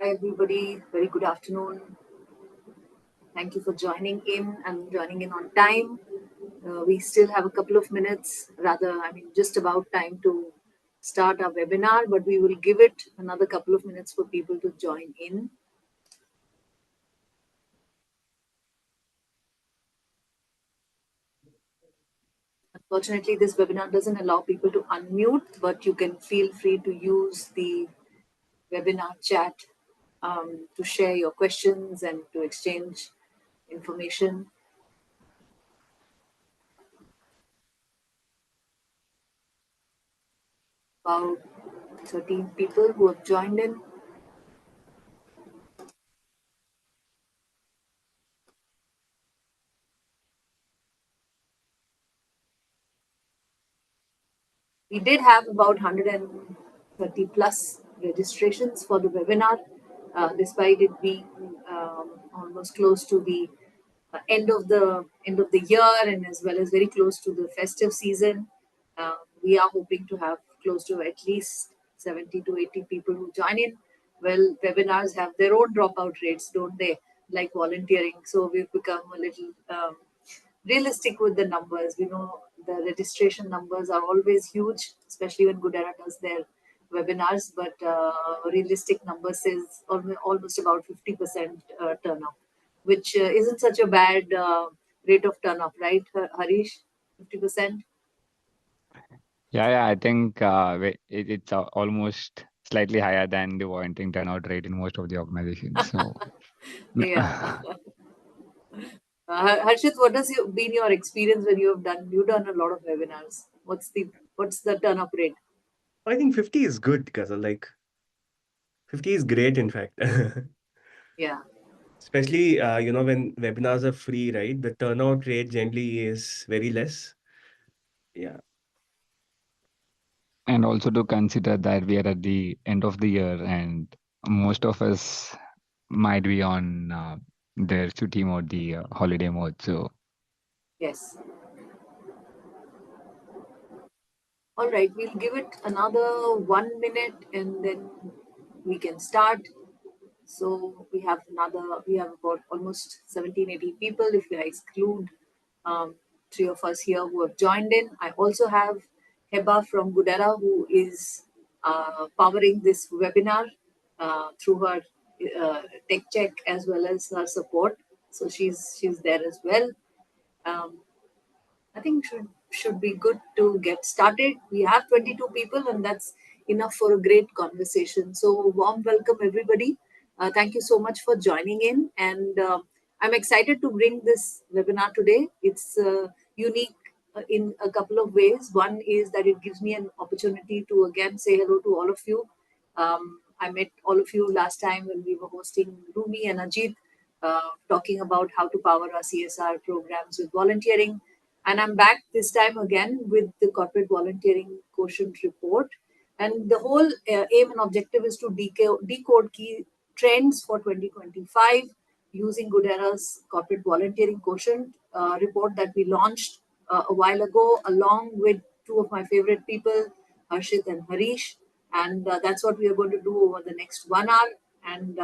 Hi, everybody. Very good afternoon. Thank you for joining in and joining in on time. We still have a couple of minutes, just about time to start our webinar, but we will give it another couple of minutes for people to join in. Unfortunately, this webinar doesn't allow people to unmute, but you can feel free to use the webinar chat to share your questions and to exchange information. About 13 people who have joined in. We did have about 130 plus registrations for the webinar, despite it being almost close to the end of the year, and as well as very close to the festive season. We are hoping to have close to at least 70 to 80 people who join in. Well, webinars have their own dropout rates, don't they? Like volunteering. So we've become a little realistic with the numbers. We know the registration numbers are always huge, especially when Goodera does their webinars, but realistic number says almost about 50% turnout, which isn't such a bad rate of turnout, right, Harish? 50%? Yeah, I think it's almost slightly higher than the volunteering turnout rate in most of the organizations. So, Yeah. Harshit, what has been your experience when you've done a lot of webinars? What's the turn-up rate? I think 50 is good because 50 is great, in fact. Yeah. Especially, when webinars are free, right? The turnout rate generally is very less. Yeah. and also to consider that we are at the end of the year, and most of us might be on their duty mode, the holiday mode. So, Yes. All right, we'll give it another 1 minute and then we can start. So we have about almost 17, 18 people if I exclude um, three of us here who have joined in. I also have Heba from Goodera who is powering this webinar through her tech check as well as her support. So she's there as well. Um, I think should be good to get started. We have 22 people, and that's enough for a great conversation. So, warm welcome, everybody. Thank you so much for joining in, and I'm excited to bring this webinar today. It's unique in a couple of ways. One is that it gives me an opportunity to again say hello to all of you. I met all of you last time when we were hosting Rumi and Ajit, talking about how to power our CSR programs with volunteering. And I'm back this time again with the corporate volunteering quotient report. And the whole aim and objective is to decode key trends for 2025 using Goodera's corporate volunteering quotient report that we launched a while ago, along with two of my favorite people, Harshit and Harish. And that's what we are going to do over the next 1 hour. And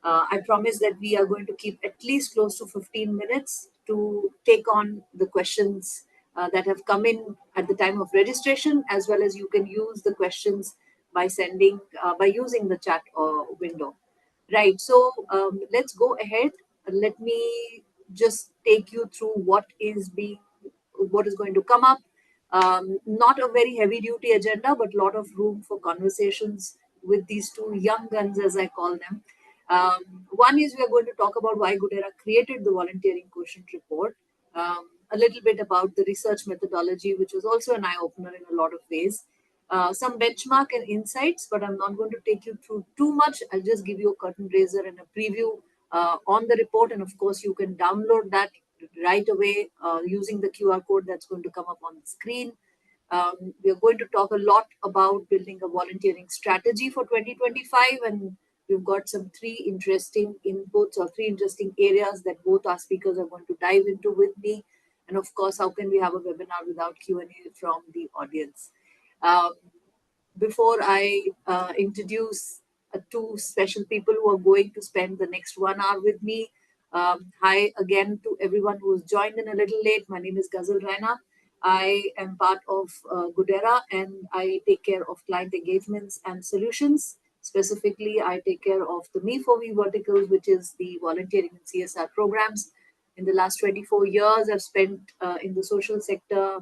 I promise that we are going to keep at least close to 15 minutes to take on the questions that have come in at the time of registration, as well as you can use the questions by using the chat window. Right. So let's go ahead. Let me just take you through what is going to come up. Not a very heavy duty agenda, but a lot of room for conversations with these two young guns, as I call them. One is we are going to talk about why Goodera created the volunteering quotient report. A little bit about the research methodology, which was also an eye opener in a lot of ways. Some benchmark and insights, but I'm not going to take you through too much. I'll just give you a curtain raiser and a preview on the report. And of course, you can download that right away using the QR code that's going to come up on the screen. We are going to talk a lot about building a volunteering strategy for 2025, and we've got some three interesting inputs or three interesting areas that both our speakers are going to dive into with me. And of course, how can we have a webinar without Q&A from the audience? Um, Before I introduce two special people who are going to spend the next 1 hour with me. Hi again to everyone who has joined in a little late. My name is Ghazal Raina. I am part of Goodera, and I take care of client engagements and solutions. Specifically, I take care of the Me for We verticals, which is the volunteering and CSR programs. In the last 24 years, I've spent in the social sector,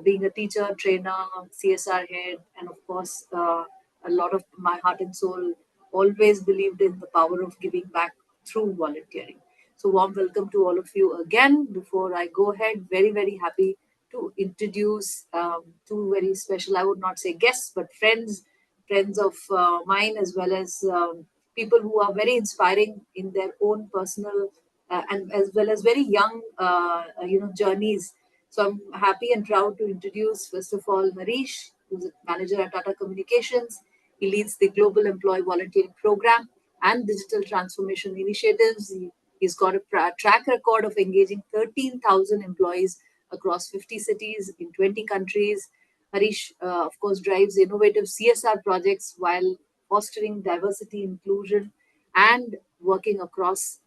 being a teacher, trainer, CSR head, and of course, a lot of my heart and soul always believed in the power of giving back through volunteering. So, warm welcome to all of you again. Before I go ahead, very, very happy to introduce two very special, I would not say guests, but friends of mine, as well as people who are very inspiring in their own personal and as well as very young, journeys. So I'm happy and proud to introduce, first of all, Harish, who's a manager at Tata Communications. He leads the Global Employee Volunteering Program and Digital Transformation Initiatives. He's got a track record of engaging 13,000 employees across 50 cities in 20 countries. Harish, of course, drives innovative CSR projects while fostering diversity, inclusion, and working across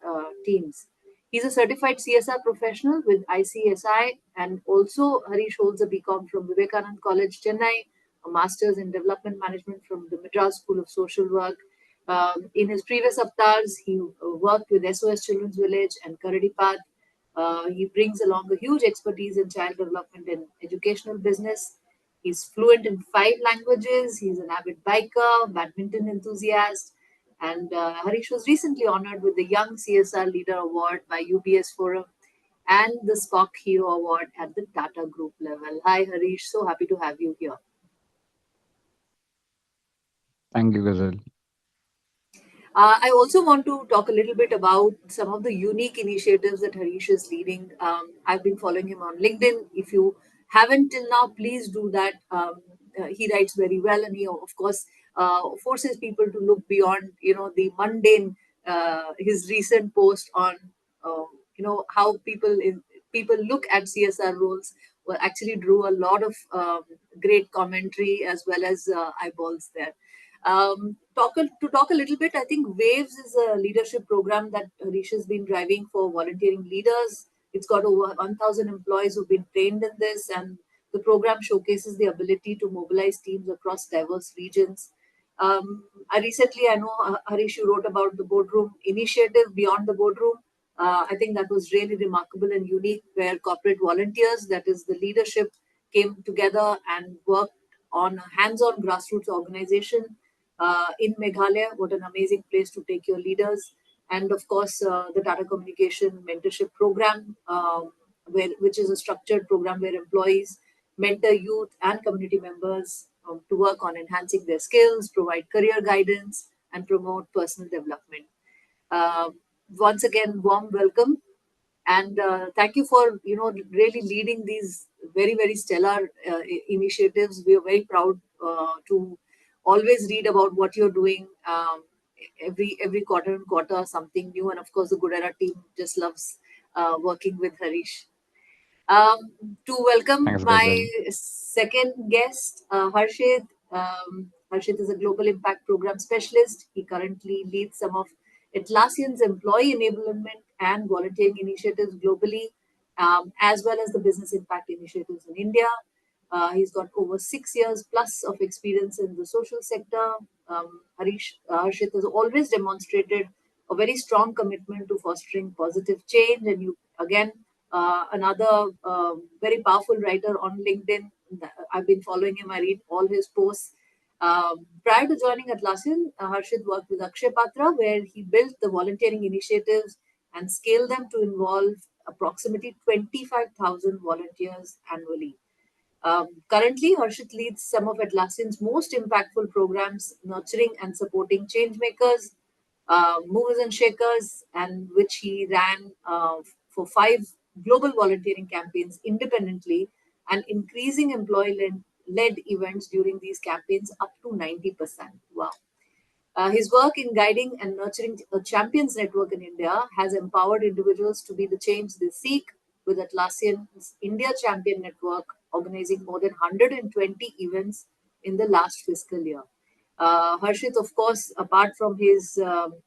teams. He's a certified CSR professional with ICSI, and also Harish holds a BCom from Vivekanand College, Chennai, a master's in development management from the Madras School of Social Work. In his previous avatars, he worked with SOS Children's Village and Karadipat. He brings along a huge expertise in child development and educational business. He's fluent in 5 languages. He's an avid biker, badminton enthusiast, and Harish was recently honored with the Young CSR Leader Award by UBS Forum and the Spock Hero Award at the Tata Group level. Hi, Harish. So happy to have you here. Thank you, Ghazal. I also want to talk a little bit about some of the unique initiatives that Harish is leading. I've been following him on LinkedIn. If you haven't till now, please do that. He writes very well, and he, of course, forces people to look beyond, the mundane. His recent post on, uh, how people look at CSR roles, well, actually drew a lot of great commentary as well as eyeballs there. To talk a little bit, I think Waves is a leadership program that Harish has been driving for volunteering leaders. It's got over 1,000 employees who've been trained in this, and the program showcases the ability to mobilize teams across diverse regions. I know, Harish, you wrote about the boardroom initiative Beyond the Boardroom. I think that was really remarkable and unique, where corporate volunteers, that is the leadership, came together and worked on a hands-on grassroots organization in Meghalaya. What an amazing place to take your leaders. And of course, the Tata Communication Mentorship Program, which is a structured program where employees mentor youth and community members to work on enhancing their skills, provide career guidance, and promote personal development. Uh, Once again, warm welcome, and thank you for really leading these very, very stellar initiatives. We are very proud to always read about what you're doing. Every quarter and quarter something new, and of course the Goodera team just loves working with Harish. um, to welcome Thanks, my Ghazal. second guest, Harshit. Harshit is a global impact program specialist. He currently leads some of Atlassian's employee enablement and volunteering initiatives globally, as well as the business impact initiatives in India. He's got over 6 years plus of experience in the social sector. Harshit has always demonstrated a very strong commitment to fostering positive change. And you, again, another very powerful writer on LinkedIn. I've been following him. I read all his posts. Prior to joining Atlassian, Harshit worked with Akshay Patra, where he built the volunteering initiatives and scaled them to involve approximately 25,000 volunteers annually. Currently, Harshit leads some of Atlassian's most impactful programs, nurturing and supporting change makers, movers and shakers, and which he ran for 5 global volunteering campaigns independently, and increasing employee led events during these campaigns up to 90%. Wow. His work in guiding and nurturing a champions network in India has empowered individuals to be the change they seek, with Atlassian's India Champion Network organizing more than 120 events in the last fiscal year. Harshit, of course, apart from his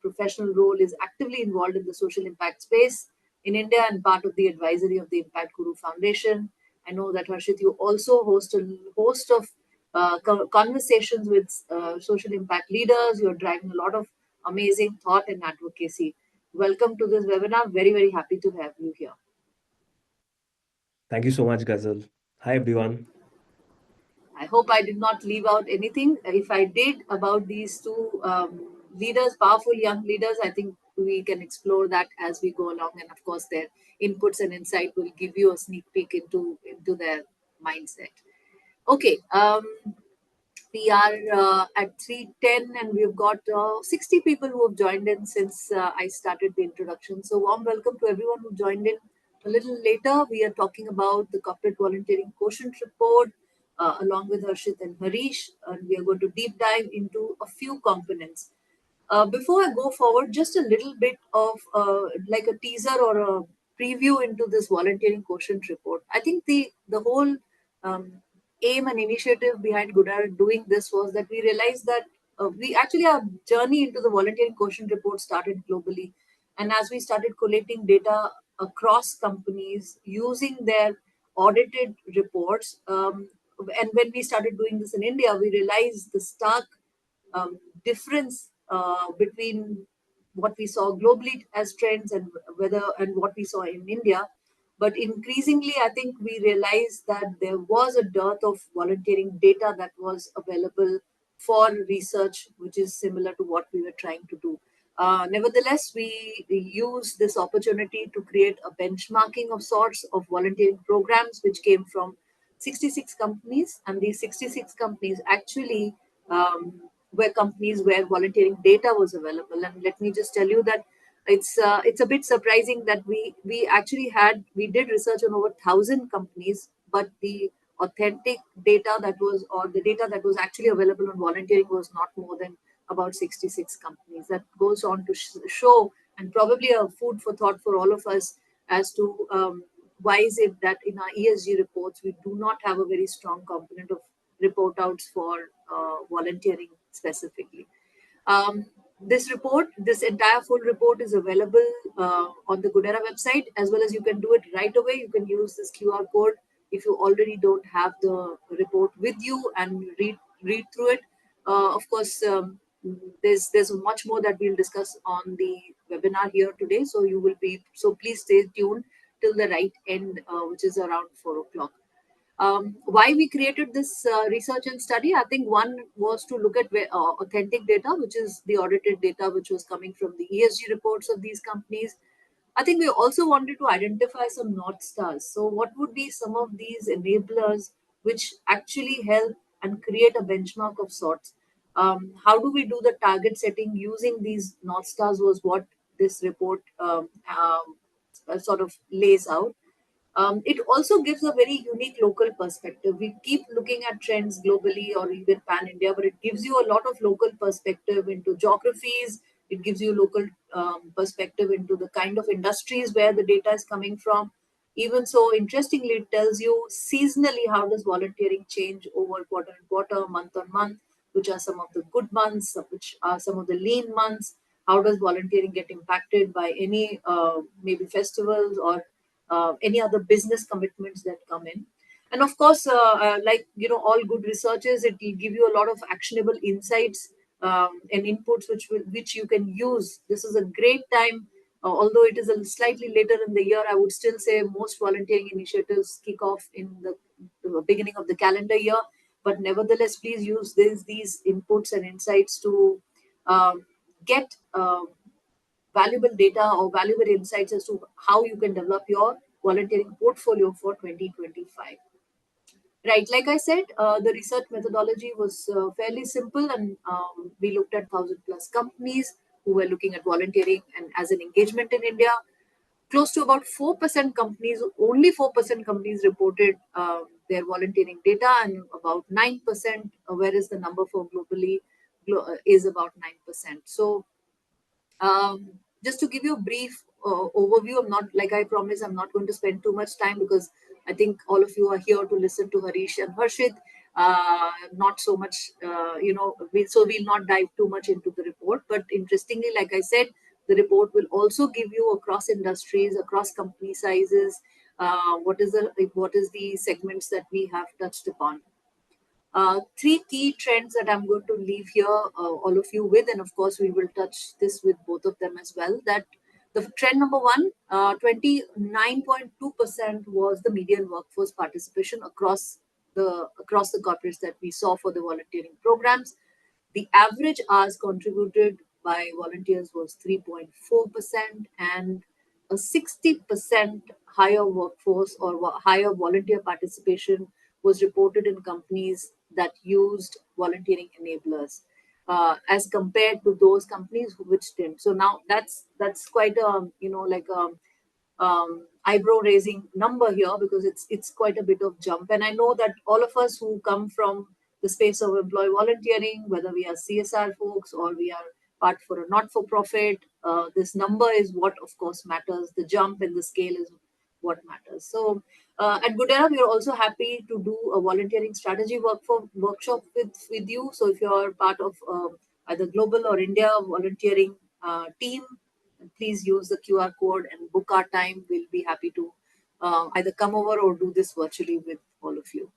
professional role, is actively involved in the social impact space in India and part of the advisory of the Impact Guru Foundation. I know that Harshit, you also host a host of conversations with social impact leaders. You're driving a lot of amazing thought and advocacy. Welcome to this webinar. Very, very happy to have you here. Thank you so much, Ghazal. Hi, everyone. I hope I did not leave out anything. If I did about these two leaders, powerful young leaders, I think we can explore that as we go along. And of course, their inputs and insight will give you a sneak peek into their mindset. Okay, we are at 3:10 and we've got 60 people who have joined in since I started the introduction. So warm welcome to everyone who joined in a little later. We are talking about the corporate volunteering quotient report along with Harshit and Harish, and we are going to deep dive into a few components. Before I go forward, just a little bit of like a teaser or a preview into this volunteering quotient report. I think the whole um, aim and initiative behind Goodera doing this was that we realized that we actually our journey into the volunteering quotient report started globally, and as we started collating data across companies using their audited reports, and when we started doing this in India, we realized the stark difference between what we saw globally as trends and what we saw in India. But increasingly, I think we realized that there was a dearth of volunteering data that was available for research, which is similar to what we were trying to do. Nevertheless, we use this opportunity to create a benchmarking of sorts of volunteering programs, which came from 66 companies, and these 66 companies actually were companies where volunteering data was available. And let me just tell you that it's a bit surprising that we did research on over 1,000 companies, but the authentic data that was or the data that was actually available on volunteering was not more than about 66 companies. That goes on to show, and probably a food for thought for all of us as to why is it that in our ESG reports we do not have a very strong component of report outs for volunteering specifically. Um, this entire full report is available on the Goodera website, as well as you can do it right away. You can use this QR code if you already don't have the report with you and read through it. Of course, there's much more that we'll discuss on the webinar here today. So please stay tuned till the right end, which is around 4 o'clock. Why we created this research and study? I think one was to look at authentic data, which is the audited data, which was coming from the ESG reports of these companies. I think we also wanted to identify some North Stars. So, what would be some of these enablers which actually help and create a benchmark of sorts? How do we do the target setting using these North Stars? Was what this report sort of lays out. It also gives a very unique local perspective. We keep looking at trends globally or even pan India, but it gives you a lot of local perspective into geographies. It gives you local perspective into the kind of industries where the data is coming from. Even so, interestingly, it tells you seasonally how does volunteering change over quarter and quarter, month on month, which are some of the good months, which are some of the lean months. How does volunteering get impacted by any maybe festivals or any other business commitments that come in? And of course, like all good researchers, it will give you a lot of actionable insights and inputs which you can use. This is a great time. Although it is a slightly later in the year, I would still say most volunteering initiatives kick off in the beginning of the calendar year. But nevertheless, please use these inputs and insights to get valuable data or valuable insights as to how you can develop your volunteering portfolio for 2025. Right, like I said, the research methodology was fairly simple, and we looked at 1,000 plus companies who were looking at volunteering and as an engagement in India. Close to about 4% companies, only 4% companies reported their volunteering data, and about 9%, whereas the number for globally is about 9%. So just to give you a brief overview, I'm not, like I promised, I'm not going to spend too much time because I think all of you are here to listen to Harish and Harshit. Not so much, so we'll not dive too much into the report. But interestingly, like I said, the report will also give you across industries, across company sizes, what is the segments that we have touched upon. Three key trends that I'm going to leave here, all of you with, and of course, we will touch this with both of them as well. That the trend number one, 29.2% was the median workforce participation across the corporates that we saw for the volunteering programs. The average hours contributed by volunteers was 3.4%, and a 60% higher workforce or higher volunteer participation was reported in companies that used volunteering enablers as compared to those companies which didn't. So now that's quite a like a eyebrow raising number here, because it's quite a bit of jump. And I know that all of us who come from the space of employee volunteering, whether we are CSR folks or we are part for a not for profit, this number is what of course matters. The jump in the scale is what matters. So at Goodera, we are also happy to do a volunteering strategy workshop with you. So if you are part of either global or India volunteering team, please use the QR code and book our time. We'll be happy to either come over or do this virtually with all of you.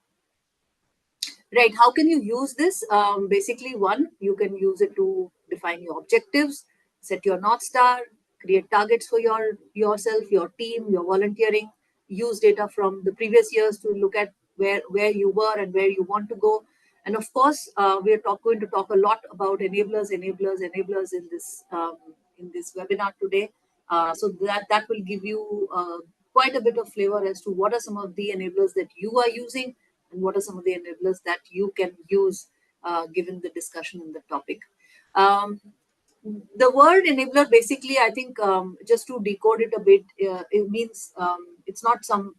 Right, how can you use this? Basically, one, you can use it to define your objectives, set your North Star, create targets for yourself, your team, your volunteering, use data from the previous years to look at where you were and where you want to go. And of course, we are going to talk a lot about enablers in this webinar today. So that will give you quite a bit of flavor as to what are some of the enablers that you are using and what are some of the enablers that you can use given the discussion in the topic. The word enabler, basically, I think just to decode it a bit, it means it's not some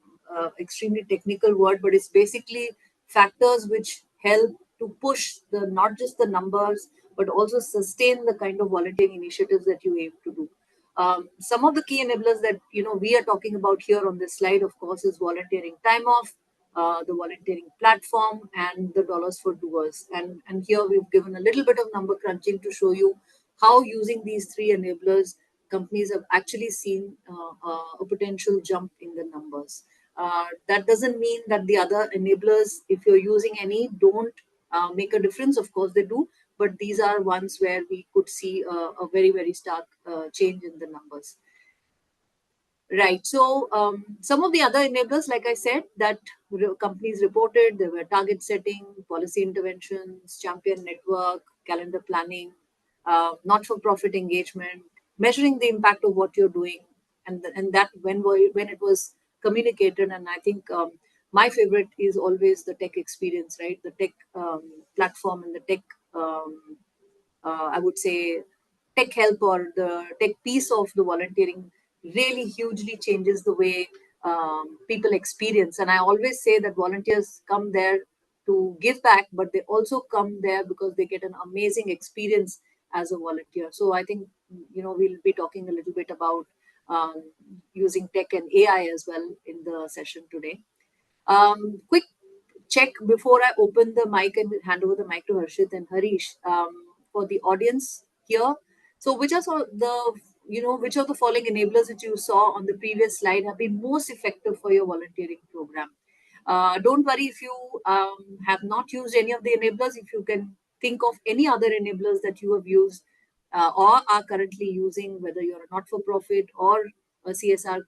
extremely technical word, but it's basically factors which help to push not just the numbers, but also sustain the kind of volunteering initiatives that you aim to do. Some of the key enablers that we are talking about here on this slide, of course, is volunteering time off, the volunteering platform, and the dollars for doers. And here we've given a little bit of number crunching to show you how, using these three enablers, companies have actually seen a potential jump in the numbers. That doesn't mean that the other enablers, if you're using any, don't make a difference. Of course they do, but these are ones where we could see a very, very stark change in the numbers. Right. So some of the other enablers, like I said, that companies reported, there were target setting, policy interventions, champion network, calendar planning, not-for-profit engagement, measuring the impact of what you're doing, and that when it was communicated. And I think my favorite is always the tech experience, right? The tech platform and the tech, I would say, tech help or the tech piece of the volunteering really hugely changes the way people experience. And I always say that volunteers come there to give back, but they also come there because they get an amazing experience as a volunteer. So I think we'll be talking a little bit about using tech and AI as well in the session today. Quick check before I open the mic and hand over the mic to Harshit and Harish, for the audience here. So which are which of the following enablers that you saw on the previous slide have been most effective for your volunteering program? Don't worry if you have not used any of the enablers. If you can think of any other enablers that you have used or are currently using, whether you're a not-for-profit or a CSR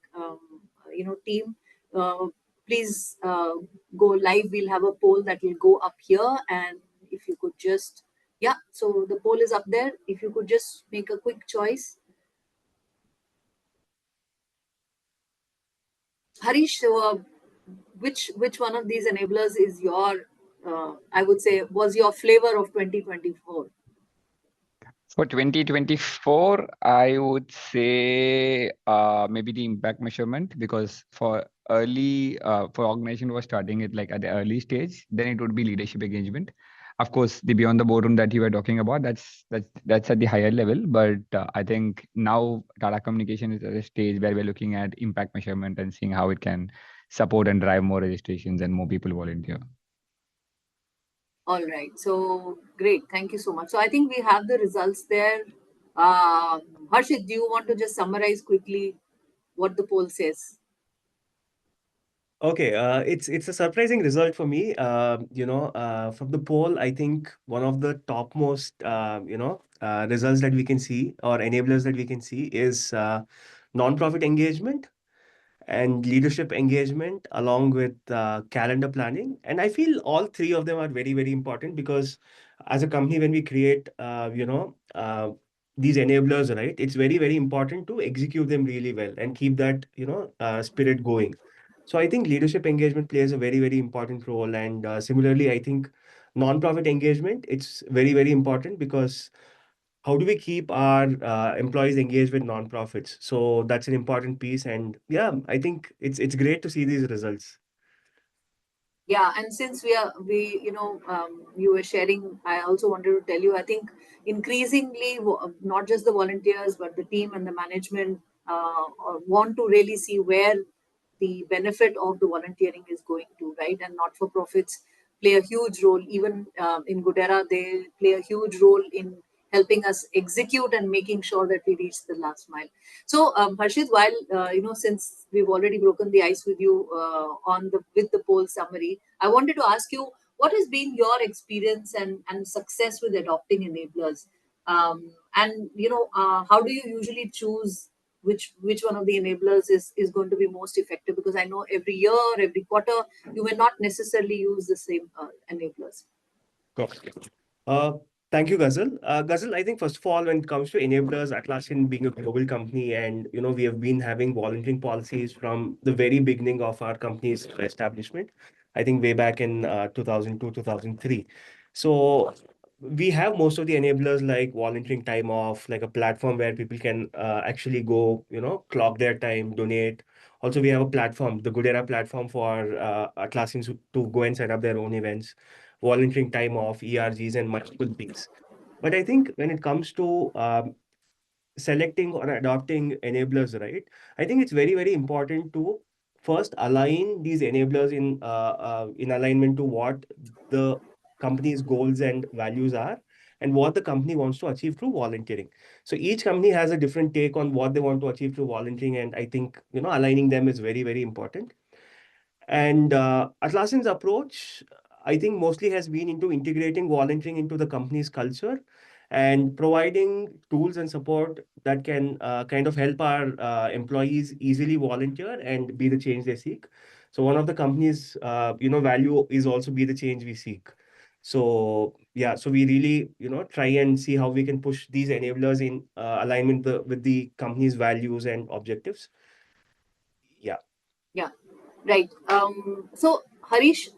team, uh, please go live. We'll have a poll that will go up here, and if you could just, yeah, so the poll is up there. If you could just make a quick choice. Harish, so, which one of these enablers is your, I would say, was your flavor of 2024? For 2024, I would say maybe the impact measurement, because for organization was starting it like at the early stage, then it would be leadership engagement. Of course, the beyond the boardroom that you were talking about, that's at the higher level. But I think now Tata Communication is at a stage where we're looking at impact measurement and seeing how it can support and drive more registrations and more people volunteer. All right. So great. Thank you so much. So I think we have the results there. Harshit, do you want to just summarize quickly what the poll says? Okay, it's a surprising result for me. From the poll, I think one of the topmost results that we can see or enablers that we can see is non-profit engagement and leadership engagement along with calendar planning. And I feel all three of them are very, very important because as a company, when we create, these enablers, right, it's very, very important to execute them really well and keep that, spirit going. So I think leadership engagement plays a very, very important role. And similarly, I think non-profit engagement, it's very, very important because how do we keep our employees engaged with nonprofits? So that's an important piece. And yeah, I think it's great to see these results. Yeah, and since you were sharing, I also wanted to tell you, I think increasingly, not just the volunteers, but the team and the management want to really see where the benefit of the volunteering is going to, right? And not for profits play a huge role. Even in Goodera, they play a huge role in helping us execute and making sure that we reach the last mile. So, Harshit, while since we've already broken the ice with you on the with the poll summary, I wanted to ask you what has been your experience and success with adopting enablers, and how do you usually choose which one of the enablers is going to be most effective? Because I know every year, every quarter, you may not necessarily use the same enablers. Okay. Uh, Thank you, Ghazal. Ghazal, I think first of all, when it comes to enablers, Atlassian being a global company, and we have been having volunteering policies from the very beginning of our company's establishment. I think way back in 2002, 2003. So we have most of the enablers like volunteering time off, like a platform where people can actually go, clock their time, donate. Also, we have a platform, the Goodera platform for Atlassians to go and set up their own events, volunteering time off, ERGs, and multiple things. But I think when it comes to selecting or adopting enablers, right? I think it's very, very important to first align these enablers in alignment to what the company's goals and values are and what the company wants to achieve through volunteering. So each company has a different take on what they want to achieve through volunteering, and I think aligning them is very, very important. And Atlassian's approach, I think, mostly has been into integrating volunteering into the company's culture and providing tools and support that can kind of help our employees easily volunteer and be the change they seek. So one of the company's value is also be the change we seek. So yeah, so we really try and see how we can push these enablers in alignment with the company's values and objectives. Yeah. Yeah, right. So Harish,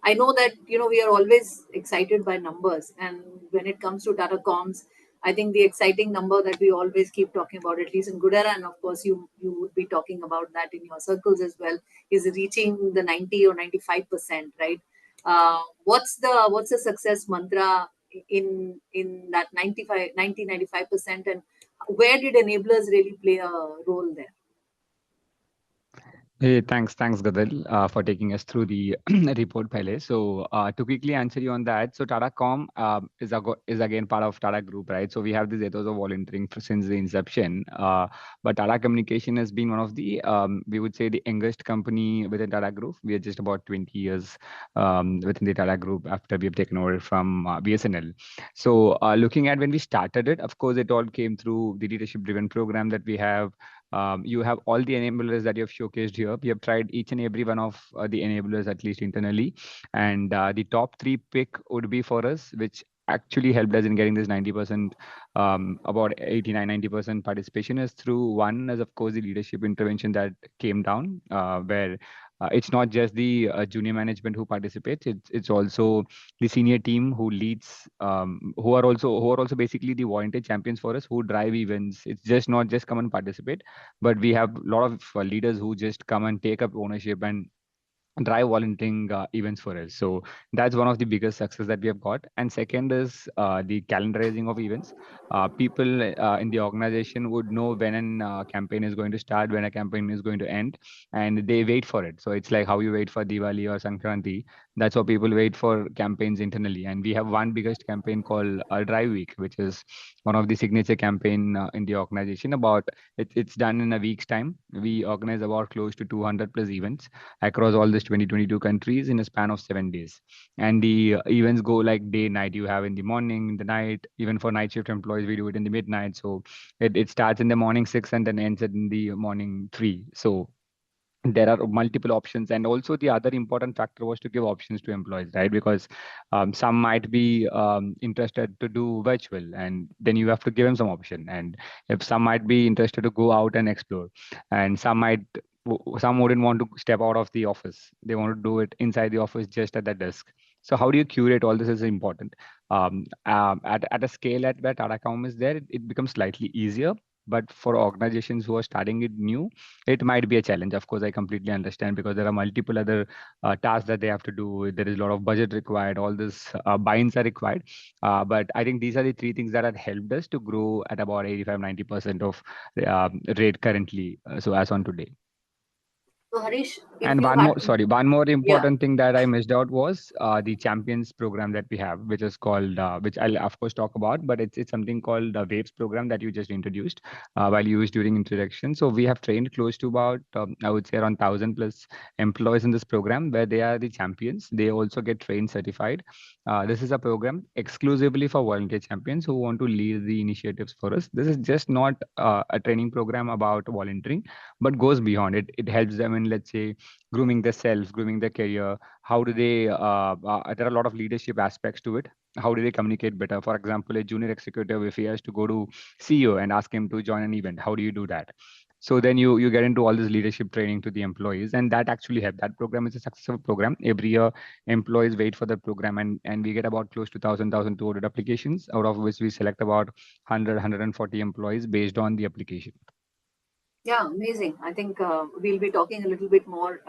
I know that we are always excited by numbers, and when it comes to Tata Comms, I think the exciting number that we always keep talking about, at least in Goodera, and of course you would be talking about that in your circles as well, is reaching the 90 or 95%, right? What's the success mantra in that 95% and where did enablers really play a role there? Hey, thanks, Gadal, for taking us through the report, Pele. So, to quickly answer you on that, so Tata Com is again part of Tata Group, right? So we have this ethos of volunteering since the inception. But Tata Communication has been one of the, we would say, the youngest company within Tata Group. We are just about 20 years within the Tata Group after we have taken over from BSNL. So, looking at when we started it, of course, it all came through the leadership-driven program that we have. You have all the enablers that you have showcased here. We have tried each and every one of the enablers, at least internally. And the top three pick would be for us, which actually helped us in getting this 90%, about 89-90% participation is through one is, of course, the leadership intervention that came down, where it's not just the junior management who participates. It's also the senior team who leads, who are also basically the volunteer champions for us, who drive events. It's just not just come and participate, but we have a lot of leaders who just come and take up ownership and drive volunteering events for us. So that's one of the biggest success that we have got. And second is the calendarizing of events. People in the organization would know when a campaign is going to start, when a campaign is going to end, and they wait for it. So it's like how you wait for Diwali or Sankranti. That's how people wait for campaigns internally. And we have one biggest campaign called Drive Week, which is one of the signature campaign in the organization. It's done in a week's time. We organize about close to 200 plus events across all these 2022 countries in a span of 7 days. And the events go like day, night. You have in the morning, in the night, even for night shift employees, we do it in the midnight. So it starts in the morning 6 and then ends in the morning 3. So there are multiple options, and also the other important factor was to give options to employees, right? Because some might be interested to do virtual, and then you have to give them some option. And if some might be interested to go out and explore, and some wouldn't want to step out of the office, they want to do it inside the office just at the desk. So how do you curate all this is important. At a scale at where Tata is there, it becomes slightly easier. But for organizations who are starting it new, it might be a challenge. Of course, I completely understand, because there are multiple other tasks that they have to do. There is a lot of budget required. All this binds are required. But I think these are the three things that have helped us to grow at about 85-90% of rate currently. So as on today. So Harish, if And you had to, one more yeah, important thing that I missed out was the champions program that we have, which is called, which I'll of course talk about, but it's something called the Waves program that you just introduced while you was during introduction. So we have trained close to about, I would say around 1,000 plus employees in this program, where they are the champions. They also get trained certified. This is a program exclusively for volunteer champions who want to lead the initiatives for us. This is just not a training program about volunteering, but goes beyond it. It helps them in, let's say, grooming themselves, grooming their career. How do they? There are a lot of leadership aspects to it. How do they communicate better? For example, a junior executive, if he has to go to CEO and ask him to join an event, how do you do that? So then you get into all this leadership training to the employees, and that actually helped. That program is a successful program. Every year, employees wait for the program, and we get about close to 1,200 applications, out of which we select about 100 employees based on the application. yeah, amazing. I think we'll be talking a little bit more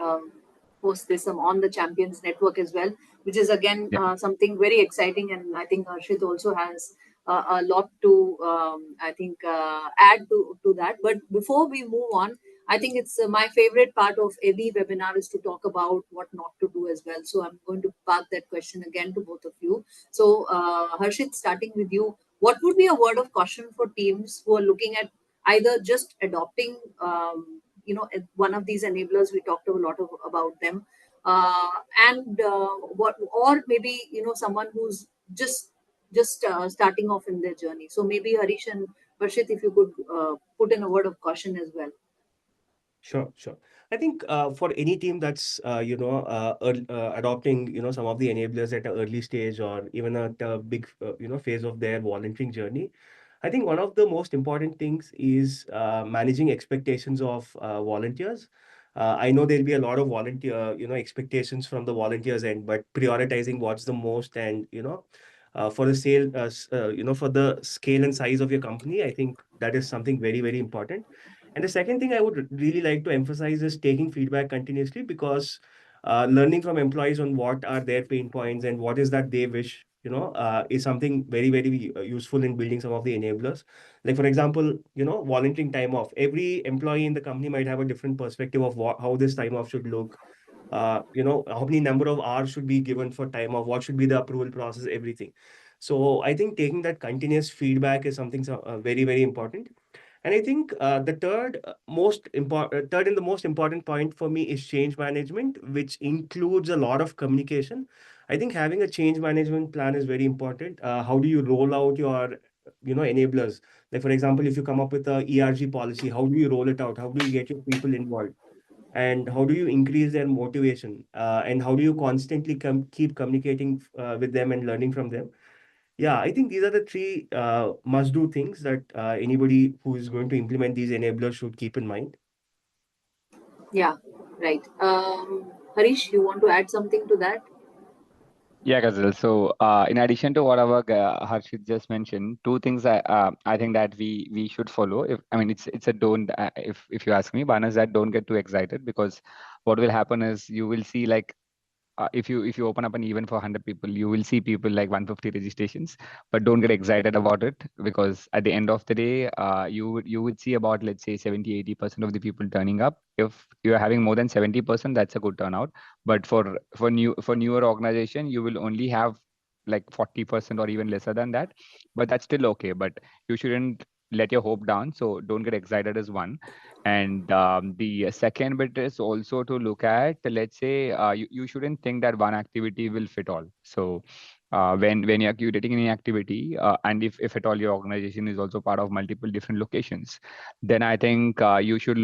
post this on the Champions Network as well, which is again Yeah. something very exciting. And I think Harshit also has a lot to, I think, add to that. But before we move on, I think it's my favorite part of every webinar is to talk about what not to do as well. So I'm going to park that question again to both of you. So Harshit, starting with you, what would be a word of caution for teams who are looking at either just adopting one of these enablers? We talked a lot about them, uh, and what, or maybe someone who's just starting off in their journey. So maybe Harish and Varshit, if you could put in a word of caution as well. Sure, sure. I think for any team that's adopting some of the enablers at an early stage, or even at a big phase of their volunteering journey, I think one of the most important things is managing expectations of volunteers. I know there'll be a lot of volunteer expectations from the volunteers end, but prioritizing what's the most, and for the for the scale and size of your company, I think that is something very, very important. And the second thing I would really like to emphasize is taking feedback continuously, because learning from employees on what are their pain points and what is that they wish, is something very, very useful in building some of the enablers. Like, for example, volunteering time off. Every employee in the company might have a different perspective of how this time off should look. How many number of hours should be given for time off, what should be the approval process, everything. So I think taking that continuous feedback is something very, very important. And I think the third and the most important point for me is change management, which includes a lot of communication. I think having a change management plan is very important. How do you roll out your, enablers? Like, for example, if you come up with a ERG policy, how do you roll it out? How do you get your people involved? And how do you increase their motivation? And how do you constantly keep communicating with them and learning from them? Yeah, I think these are the three must-do things that anybody who is going to implement these enablers should keep in mind. Yeah, right. Harish, you want to add something to that? Yeah, Ghazal. So, in addition to whatever Harshit just mentioned, two things I think that we should follow. If I mean, it's a don't if you ask me. One is that don't get too excited, because what will happen is you will see like if you open up an event for 100 people, you will see people like 150 registrations, but don't get excited about it, because at the end of the day, you would see about, let's say, 70-80% of the people turning up. If you are having more than 70%, that's a good turnout. But for newer organization, you will only have like 40% or even lesser than that, but that's still okay. But you shouldn't let your hope down, so don't get excited is one. And the second bit is also to look at, let's say, you shouldn't think that one activity will fit all. So when you're curating any activity, and if at all your organization is also part of multiple different locations, then I think you should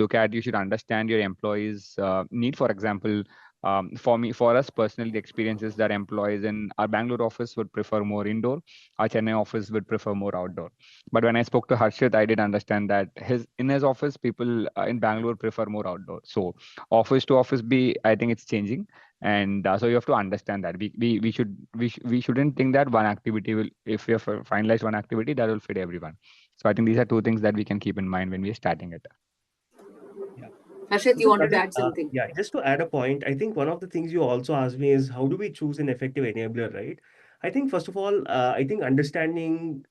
understand your employees' need. For example, for us personally, the experience is that employees in our Bangalore office would prefer more indoor, our Chennai office would prefer more outdoor. But when I spoke to Harshit, I did understand that in his office, people in Bangalore prefer more outdoor. So office to office, I think it's changing, and so you have to understand that we shouldn't think that one activity will, if we have finalized one activity, that will fit everyone. So I think these are two things that we can keep in mind when we are starting it. Yeah. Harshit, you So, wanted to Gazal, add something? yeah, just to add a point, I think one of the things you also asked me is how do we choose an effective enabler, right? I think first of all, I think understanding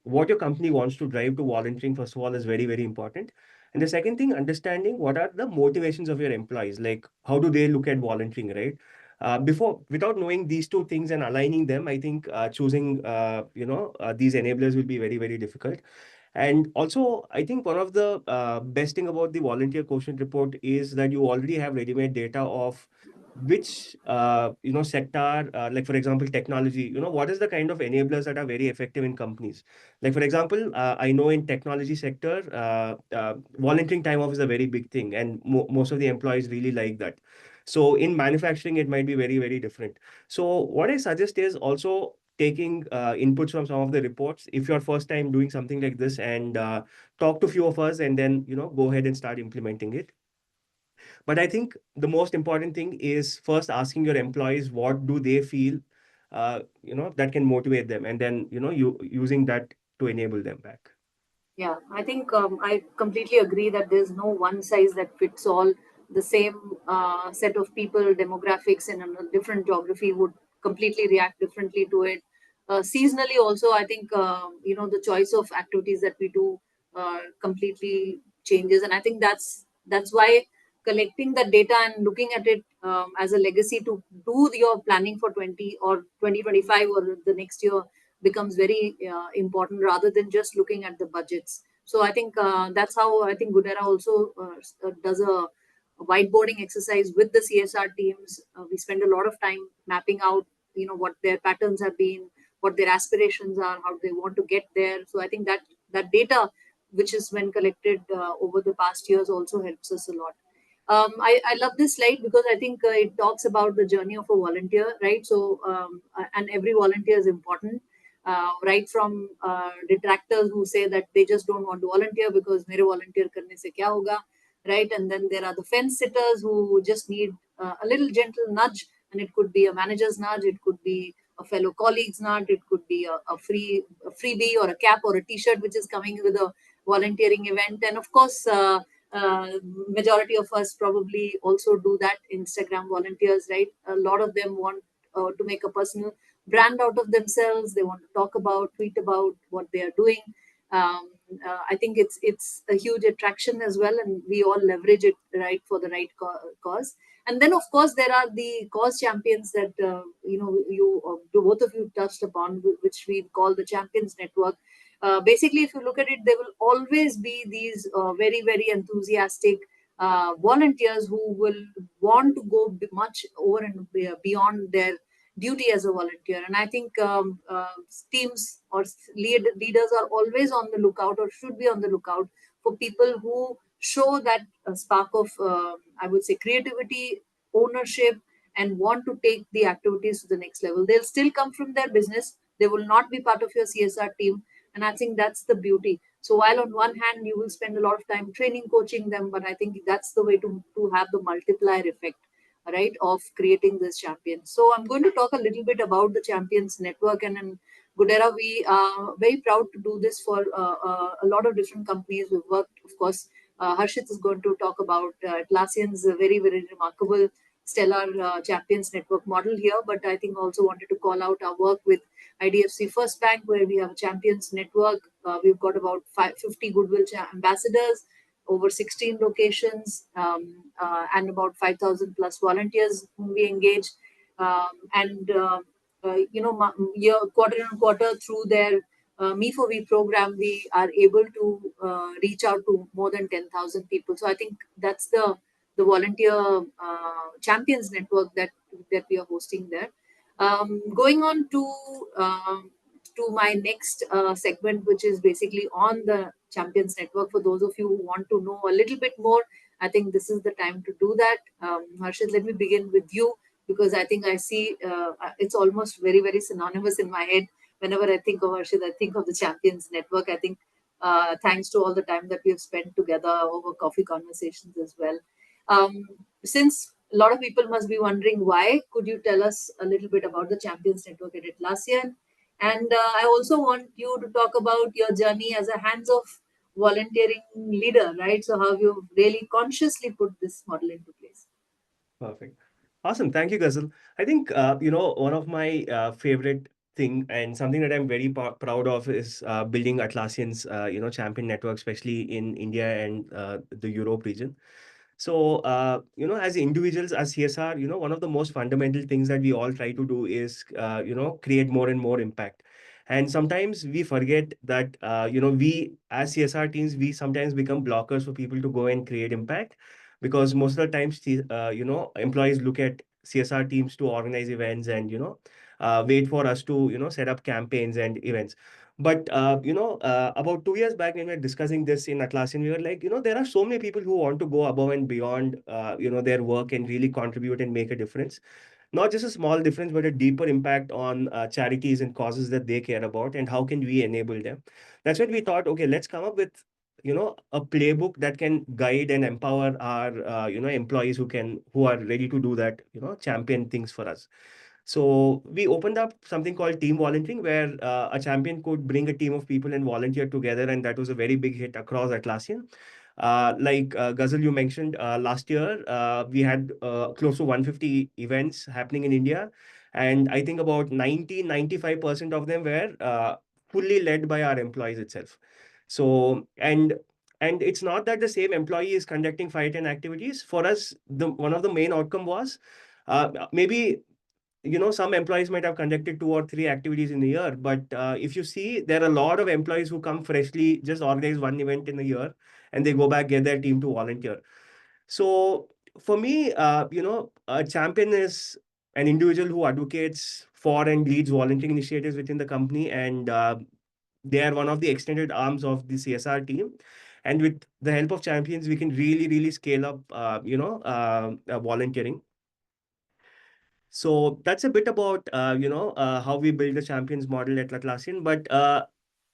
what your company wants to drive to volunteering, first of all, is very, very important. And the second thing, understanding what are the motivations of your employees, like how do they look at volunteering, right? Without knowing these two things and aligning them, I think choosing, these enablers will be very, very difficult. And also, I think one of the best thing about the volunteer quotient report is that you already have ready-made data of which sector, like for example, technology. What is the kind of enablers that are very effective in companies? Like for example, I know in technology sector, volunteering time off is a very big thing, and most of the employees really like that. So in manufacturing, it might be very, very different. So what I suggest is also taking inputs from some of the reports if you're first time doing something like this, and talk to few of us, and then go ahead and start implementing it. But I think the most important thing is first asking your employees what do they feel that can motivate them, and then you using that to enable them back. Yeah, I think I completely agree that there's no one size that fits all. The same set of people, demographics in a different geography would completely react differently to it. Seasonally, also, I think the choice of activities that we do completely changes, and I think that's why collecting the data and looking at it as a legacy to do your planning for 20 or 2025 or the next year becomes very important, rather than just looking at the budgets. So I think that's how I think Goodera also does a whiteboarding exercise with the CSR teams. We spend a lot of time mapping out, what their patterns have been, what their aspirations are, how they want to get there. So I think that data, which is when collected over the past years, also helps us a lot. I love this slide because I think it talks about the journey of a volunteer, right? So, and every volunteer is important, right from detractors who say that they just don't want to volunteer because mere volunteer karne se kya hoga, right? And then there are the fence sitters who just need a little gentle nudge, and it could be a manager's nudge, it could be a fellow colleague's nudge, it could be a freebie or a cap or a t-shirt which is coming with a volunteering event. And of course, uh, majority of us probably also do that. Instagram volunteers, right? A lot of them want to make a personal brand out of themselves. They want to talk about, tweet about what they are doing. I think it's a huge attraction as well, and we all leverage it, right, for the right cause. And then of course there are the cause champions that you both of you touched upon, which we call the champions network. Basically, if you look at it, there will always be these very, very enthusiastic volunteers who will want to go much over and beyond their duty as a volunteer. And I think teams or leaders are always on the lookout, or should be on the lookout, for people who show that spark of, I would say, creativity, ownership, and want to take the activities to the next level. They'll still come from their business. They will not be part of your CSR team, and I think that's the beauty. So while on one hand you will spend a lot of time training, coaching them, but I think that's the way to have the multiplier effect. right, of creating this champion. So I'm going to talk a little bit about the Champions Network, and in Goodera, we are very proud to do this for a lot of different companies. We've worked, of course, Harshit is going to talk about Atlassian's very, very remarkable stellar Champions Network model here, but I think also wanted to call out our work with IDFC First Bank, where we have a Champions Network. We've got about 50 Goodwill ambassadors, over 16 locations, and about 5,000 plus volunteers whom we engage. And year, quarter on quarter through their Me for We program, we are able to reach out to more than 10,000 people. So I think that's the volunteer champions network that we are hosting there. Going on to my next segment, which is basically on the Champions Network. For those of you who want to know a little bit more, I think this is the time to do that. Harshit, let me begin with you, because I think I see it's almost very, very synonymous in my head. Whenever I think of Harshit, I think of the Champions Network. I think thanks to all the time that we have spent together over coffee conversations as well. Um, since a lot of people must be wondering why, could you tell us a little bit about the Champions Network at Atlassian? And I also want you to talk about your journey as a hands-off volunteering leader, right? So how you've really consciously put this model into place. Perfect. Awesome. Thank you, Ghazal. I think, one of my favorite thing and something that I'm very proud of is building Atlassian's, champion network, especially in India and the Europe region. So, as individuals, as CSR, one of the most fundamental things that we all try to do is, create more and more impact. And sometimes we forget that, we as CSR teams, we sometimes become blockers for people to go and create impact, because most of the times, employees look at CSR teams to organize events and, wait for us to, set up campaigns and events. But about 2 years back, when we were discussing this in Atlassian, we were like, there are so many people who want to go above and beyond, their work and really contribute and make a difference. Not just a small difference, but a deeper impact on charities and causes that they care about, and how can we enable them? That's when we thought, okay, let's come up with a playbook that can guide and empower our employees who are ready to do that, champion things for us. So we opened up something called team volunteering, where a champion could bring a team of people and volunteer together, and that was a very big hit across Atlassian. Like Ghazal, you mentioned, last year we had close to 150 events happening in India, and I think about 95% of them were fully led by our employees itself. So and it's not that the same employee is conducting 5-10 activities. For us, the one of the main outcome was maybe some employees might have conducted 2 or 3 activities in a year, but if you see, there are a lot of employees who come freshly, just organize one event in a year, and they go back, get their team to volunteer. So for me, a champion is an individual who advocates for and leads volunteering initiatives within the company, and they are one of the extended arms of the CSR team. And with the help of champions, we can really, really scale up, volunteering. So that's a bit about how we build the champions model at Atlassian. But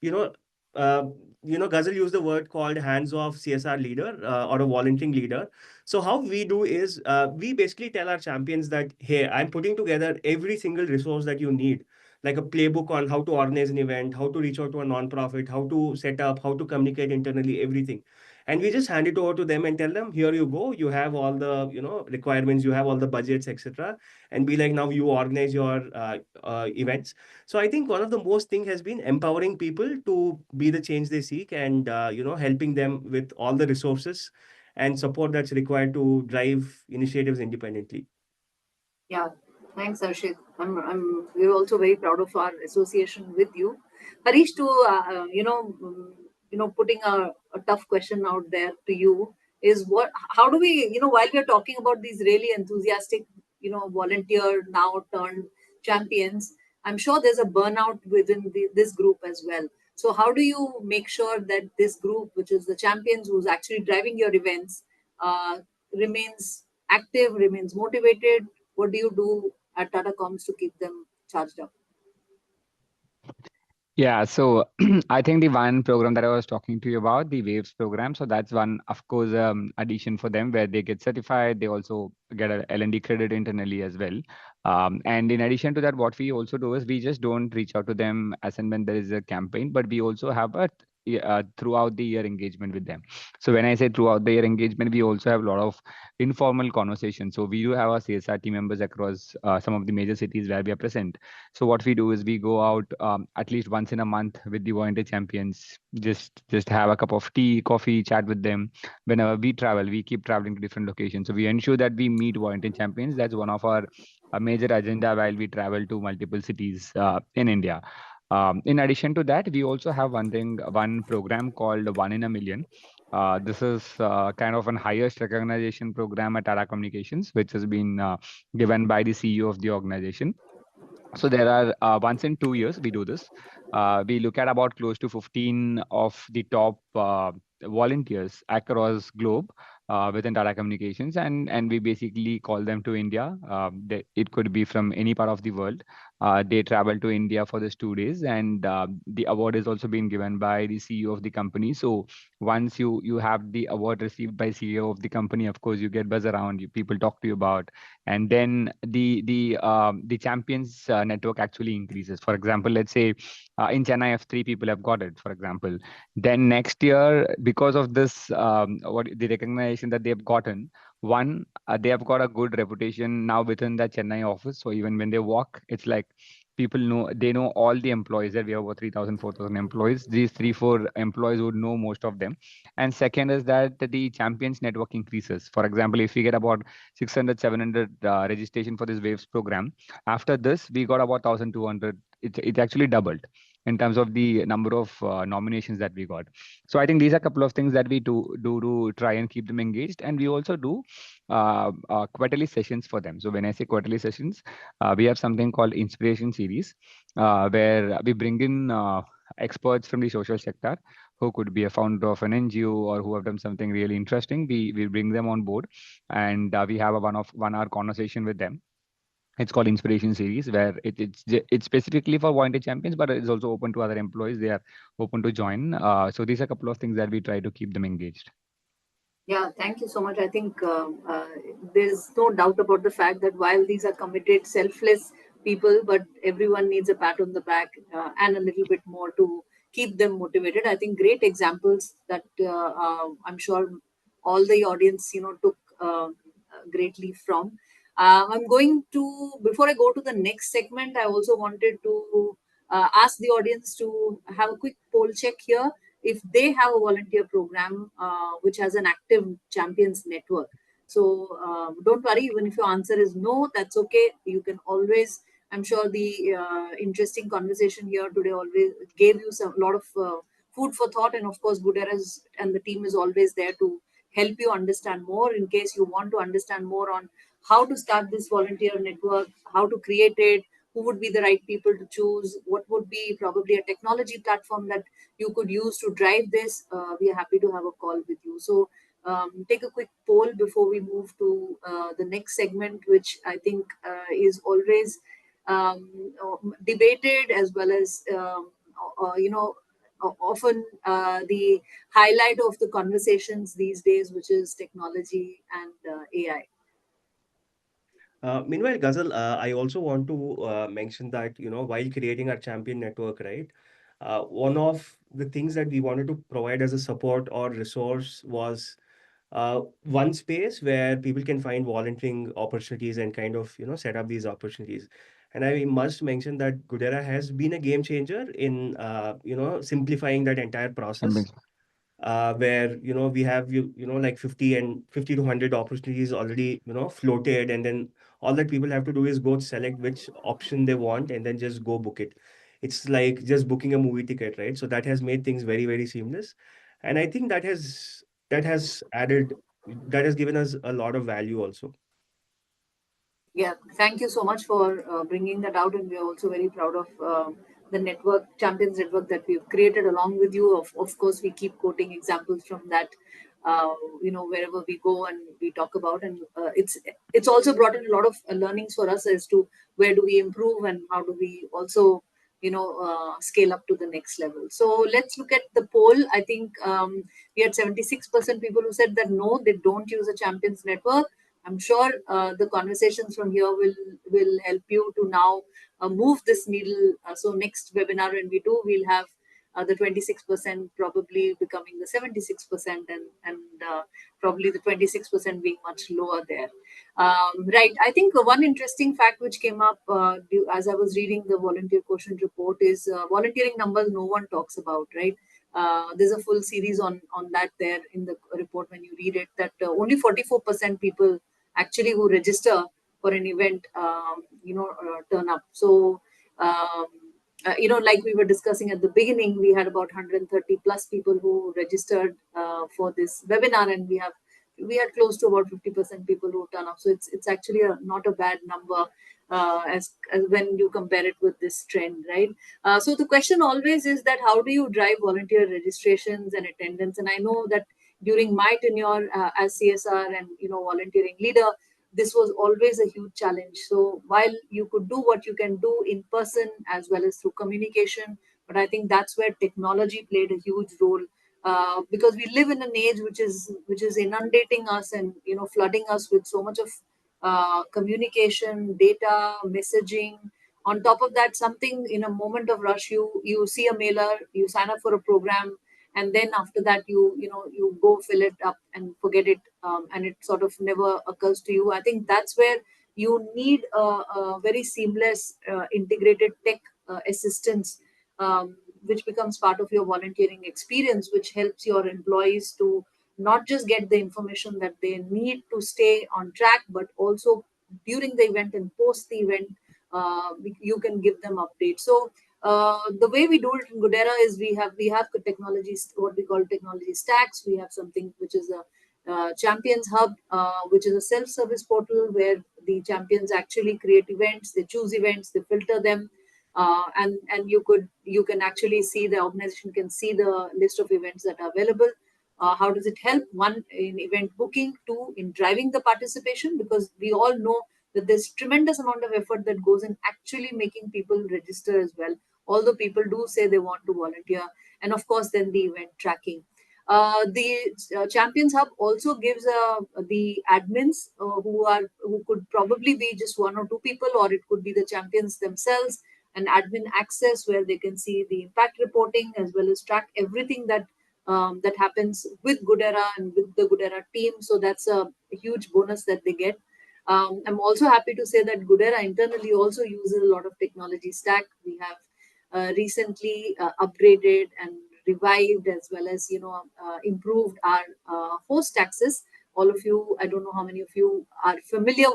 you know uh, Ghazal used the word called hands-off CSR leader, or a volunteering leader. So how we do is we basically tell our champions that, hey, I'm putting together every single resource that you need, like a playbook on how to organize an event, how to reach out to a non-profit, how to set up, how to communicate internally, everything. And we just hand it over to them and tell them, here you go, you have all the requirements, you have all the budgets, etc., and be like, now you organize your events. So I think one of the most thing has been empowering people to be the change they seek, and helping them with all the resources and support that's required to drive initiatives independently. Yeah, thanks, Arshit. We're also very proud of our association with you, Harish. To putting a tough question out there to you is what? How do we, while we're talking about these really enthusiastic, volunteer now turned champions, I'm sure there's a burnout within this group as well. So how do you make sure that this group, which is the champions, who's actually driving your events, remains active, remains motivated? What do you do at Tata Comms to keep them charged up? Yeah, so I think the one program that I was talking to you about, the Waves program, so that's one, of course, addition for them where they get certified. They also get a L&D credit internally as well. And in addition to that, what we also do is we just don't reach out to them as and when there is a campaign, but we also have a throughout the year engagement with them. So when I say throughout the year engagement, we also have a lot of informal conversations. So we do have our CSR team members across some of the major cities where we are present. So what we do is we go out at least once in a month with the volunteer champions, just have a cup of tea, coffee, chat with them. Whenever we travel, we keep traveling to different locations. So we ensure that we meet volunteer champions. That's one of our major agenda while we travel to multiple cities in India. In addition to that, we also have one program called One in a Million. This is kind of an highest recognition program at Tata Communications, which has been given by the CEO of the organization. So there are once in 2 years we do this. We look at about close to 15 of the top volunteers across globe within Tata Communications, and we basically call them to India. It could be from any part of the world. They travel to India for this 2 days, and the award is also being given by the CEO of the company. So once you have the award received by CEO of the company, of course you get buzz around. People talk to you about, and then the champions network actually increases. For example, let's say in Chennai, if 3 people have got it, for example, then next year, because of this, what the recognition that they've gotten, one, they have got a good reputation now within the Chennai office. So even when they walk, it's like people know, they know all the employees there. We have over 3,000, 4,000 employees. These 3, 4 employees would know most of them. And second is that the champions network increases. For example, if we get about 600, 700 registration for this waves program, after this we got about 1,200. It actually doubled in terms of the number of nominations that we got. So I think these are a couple of things that we do to try and keep them engaged. And we also do quarterly sessions for them. So when I say quarterly sessions, we have something called inspiration series, where we bring in experts from the social sector who could be a founder of an NGO or who have done something really interesting. We bring them on board, and we have a 1 hour conversation with them. It's called Inspiration Series, where it's specifically for volunteer champions, but it's also open to other employees. They are open to join. So these are a couple of things that we try to keep them engaged. Yeah, thank you so much. I think there's no doubt about the fact that while these are committed, selfless people, but everyone needs a pat on the back and a little bit more to keep them motivated. I think great examples that I'm sure all the audience, took greatly from. I'm going to, before I go to the next segment, I also wanted to ask the audience to have a quick poll check here if they have a volunteer program which has an active champions network. So don't worry, even if your answer is no, that's okay. You can always, I'm sure the interesting conversation here today always gave you some lot of food for thought. And of course, Goodera and the team is always there to help you understand more in case you want to understand more on how to start this volunteer network, how to create it, who would be the right people to choose, what would be probably a technology platform that you could use to drive this. We are happy to have a call with you. So take a quick poll before we move to the next segment, which I think is always debated as well as, often the highlight of the conversations these days, which is technology and AI. Meanwhile, Ghazal, I also want to mention that, while creating our champion network, right, one of the things that we wanted to provide as a support or resource was one space where people can find volunteering opportunities and kind of, set up these opportunities. And I must mention that Goodera has been a game changer in, simplifying that entire process, where we have like 50 to 100 opportunities already floated, and then all that people have to do is go select which option they want and then just go book it. It's like just booking a movie ticket, right? So that has made things very, very seamless, and I think that has given us a lot of value also. Yeah, thank you so much for bringing that out, and we are also very proud of the network, Champions Network, that we've created along with you. Of course, we keep quoting examples from that, wherever we go and we talk about, and it's also brought in a lot of learnings for us as to where do we improve and how do we also scale up to the next level. So let's look at the poll. I think we had 76% people who said that no, they don't use a champions network. I'm sure the conversations from here will help you to now move this needle. So next webinar when we do, we'll have the 26% probably becoming the 76% and probably the 26% being much lower there. Right. I think one interesting fact which came up as I was reading the volunteer quotient report is volunteering numbers no one talks about, right? There's a full series on that there in the report when you read it, that only 44% people actually who register for an event, turn up. So, like we were discussing at the beginning, we had about 130 plus people who registered for this webinar, and we had close to about 50% people who turn up. So it's actually not a bad number as when you compare it with this trend, right? So the question always is that how do you drive volunteer registrations and attendance? And I know that during my tenure as CSR and volunteering leader, this was always a huge challenge. So while you could do what you can do in person as well as through communication, but I think that's where technology played a huge role, because we live in an age which is inundating us and flooding us with so much of communication, data, messaging. On top of that, something in a moment of rush, you see a mailer, you sign up for a program, and then after that you go fill it up and forget it, and it sort of never occurs to you. I think that's where you need a very seamless integrated tech assistance, which becomes part of your volunteering experience, which helps your employees to not just get the information that they need to stay on track, but also during the event and post the event, you can give them updates. So the way we do it in Goodera is we have the technologies, what we call technology stacks. We have something which is a champions hub, which is a self-service portal where the champions actually create events, they choose events, they filter them, and you can actually see, the organization can see the list of events that are available. How does it help? One, in event booking. Two, in driving the participation, because we all know that there's tremendous amount of effort that goes in actually making people register as well, although people do say they want to volunteer. And of course then the event tracking. The champions hub also gives the admins, who could probably be just one or two people, or it could be the champions themselves, an admin access where they can see the impact reporting as well as track everything that happens with Goodera and with the Goodera team. So that's a huge bonus that they get. I'm also happy to say that Goodera internally also uses a lot of technology stack. We have recently upgraded and revived, as well as improved our host access. All of you, I don't know how many of you are familiar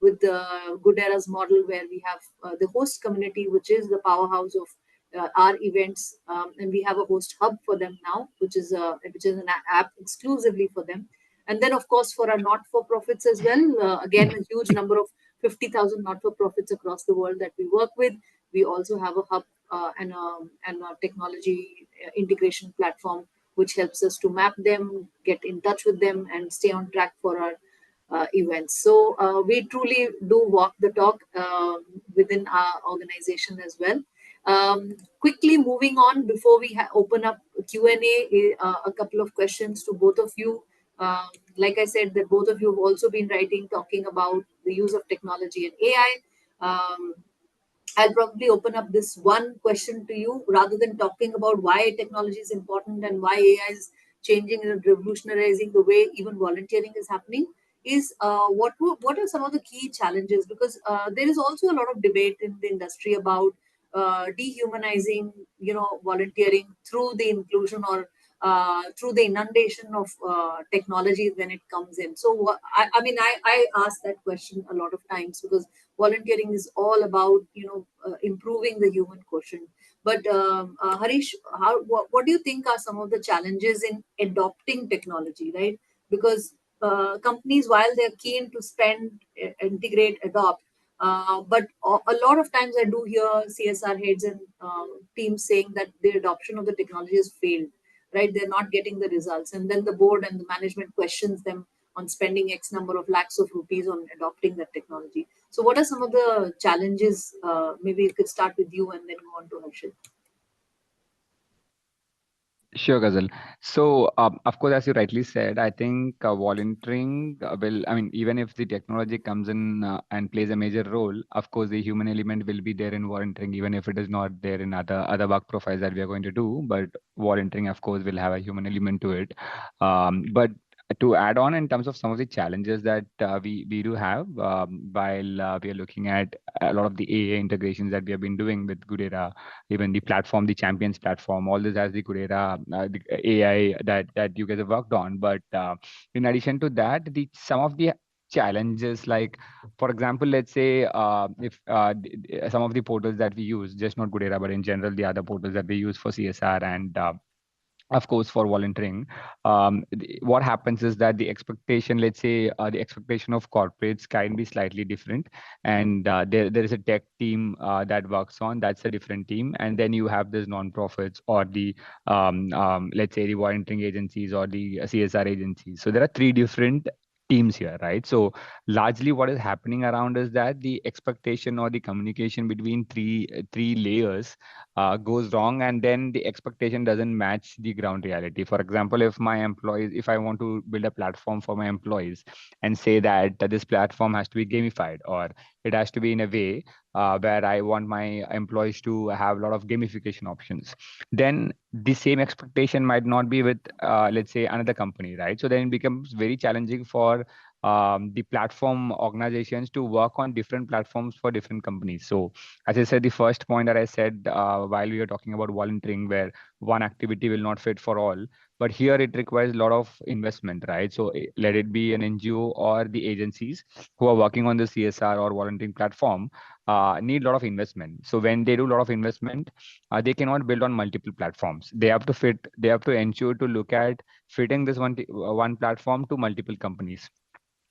with the Goodera's model, where we have the host community, which is the powerhouse of our events, and we have a host hub for them now, which is an app exclusively for them. And then, of course, for our not-for-profits as well, again, a huge number of 50,000 not-for-profits across the world that we work with. We also have a hub and a technology integration platform, which helps us to map them, get in touch with them, and stay on track for our events. So we truly do walk the talk within our organization as well. Quickly moving on before we open up Q&A, a couple of questions to both of you. Like I said, that both of you have also been writing, talking about the use of technology and AI. I'll probably open up this one question to you, rather than talking about why technology is important and why AI is changing and revolutionizing the way even volunteering is happening. Is what are some of the key challenges? Because there is also a lot of debate in the industry about dehumanizing, volunteering through the inclusion or through the inundation of technology when it comes in. So I ask that question a lot of times, because volunteering is all about improving the human quotient. But Harish, what do you think are some of the challenges in adopting technology, right? Because companies, while they're keen to spend, integrate, adopt, but a lot of times I do hear CSR heads and teams saying that the adoption of the technology has failed, right? They're not getting the results, and then the board and the management questions them on spending X number of lakhs of rupees on adopting that technology. So, what are some of the challenges? Maybe you could start with you and then go on to Harshit. Sure, Ghazal. So, of course, as you rightly said, I think volunteering will, I mean, even if the technology comes in and plays a major role, of course, the human element will be there in volunteering, even if it is not there in other work profiles that we are going to do. But volunteering, of course, will have a human element to it. But to add on in terms of some of the challenges that we do have while we are looking at a lot of the AI integrations that we have been doing with Goodera, even the platform, the Champions platform, all this has the Goodera, the AI that you guys have worked on. But in addition to that, the some of the challenges, like for example, let's say if some of the portals that we use, just not Goodera, but in general, the other portals that we use for CSR and of course for volunteering, what happens is that the expectation, let's say the expectation of corporates can be slightly different, and there is a tech team that works on, that's a different team, and then you have this non-profits or the let's say the volunteering agencies or the CSR agencies. So there are three different teams here, right? So largely what is happening around is that the expectation or the communication between three layers goes wrong, and then the expectation doesn't match the ground reality. For example, if I want to build a platform for my employees and say that this platform has to be gamified, or it has to be in a way where I want my employees to have a lot of gamification options, then the same expectation might not be with let's say another company, right? So then it becomes very challenging for the platform organizations to work on different platforms for different companies. So as I said, the first point that I said while we were talking about volunteering, where one activity will not fit for all, but here it requires a lot of investment, right? So let it be an NGO or the agencies who are working on the CSR or volunteering platform need a lot of investment. So when they do a lot of investment, they cannot build on multiple platforms. They have to ensure to look at fitting this one platform to multiple companies.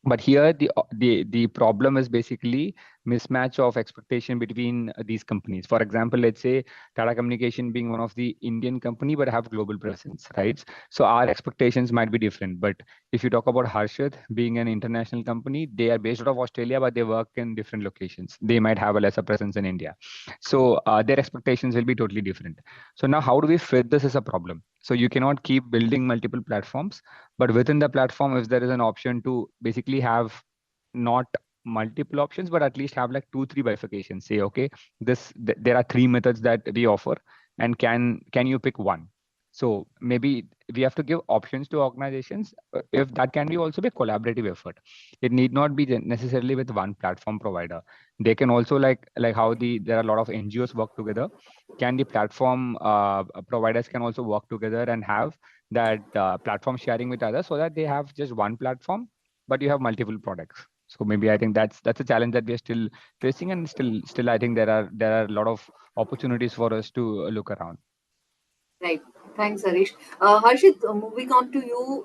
But here the problem is basically mismatch of expectation between these companies. For example, let's say Tata Communication being one of the Indian company but have global presence, right? So our expectations might be different. But if you talk about Harshad being an international company, they are based out of Australia but they work in different locations. They might have a lesser presence in India, so their expectations will be totally different. So now how do we fit this as a problem? So you cannot keep building multiple platforms, but within the platform, if there is an option to basically have not multiple options, but at least have like two, three bifurcations. Say, okay, there are three methods that we offer, and can you pick one? So maybe we have to give options to organizations. If that can be also be a collaborative effort. It need not be necessarily with one platform provider. They can also like how there are a lot of NGOs work together. Can the platform providers can also work together and have that platform sharing with others, so that they have just one platform, but you have multiple products. So maybe I think that's a challenge that we are still facing, and still I think there are a lot of opportunities for us to look around. Right. Thanks, Harish. Harshit, moving on to you.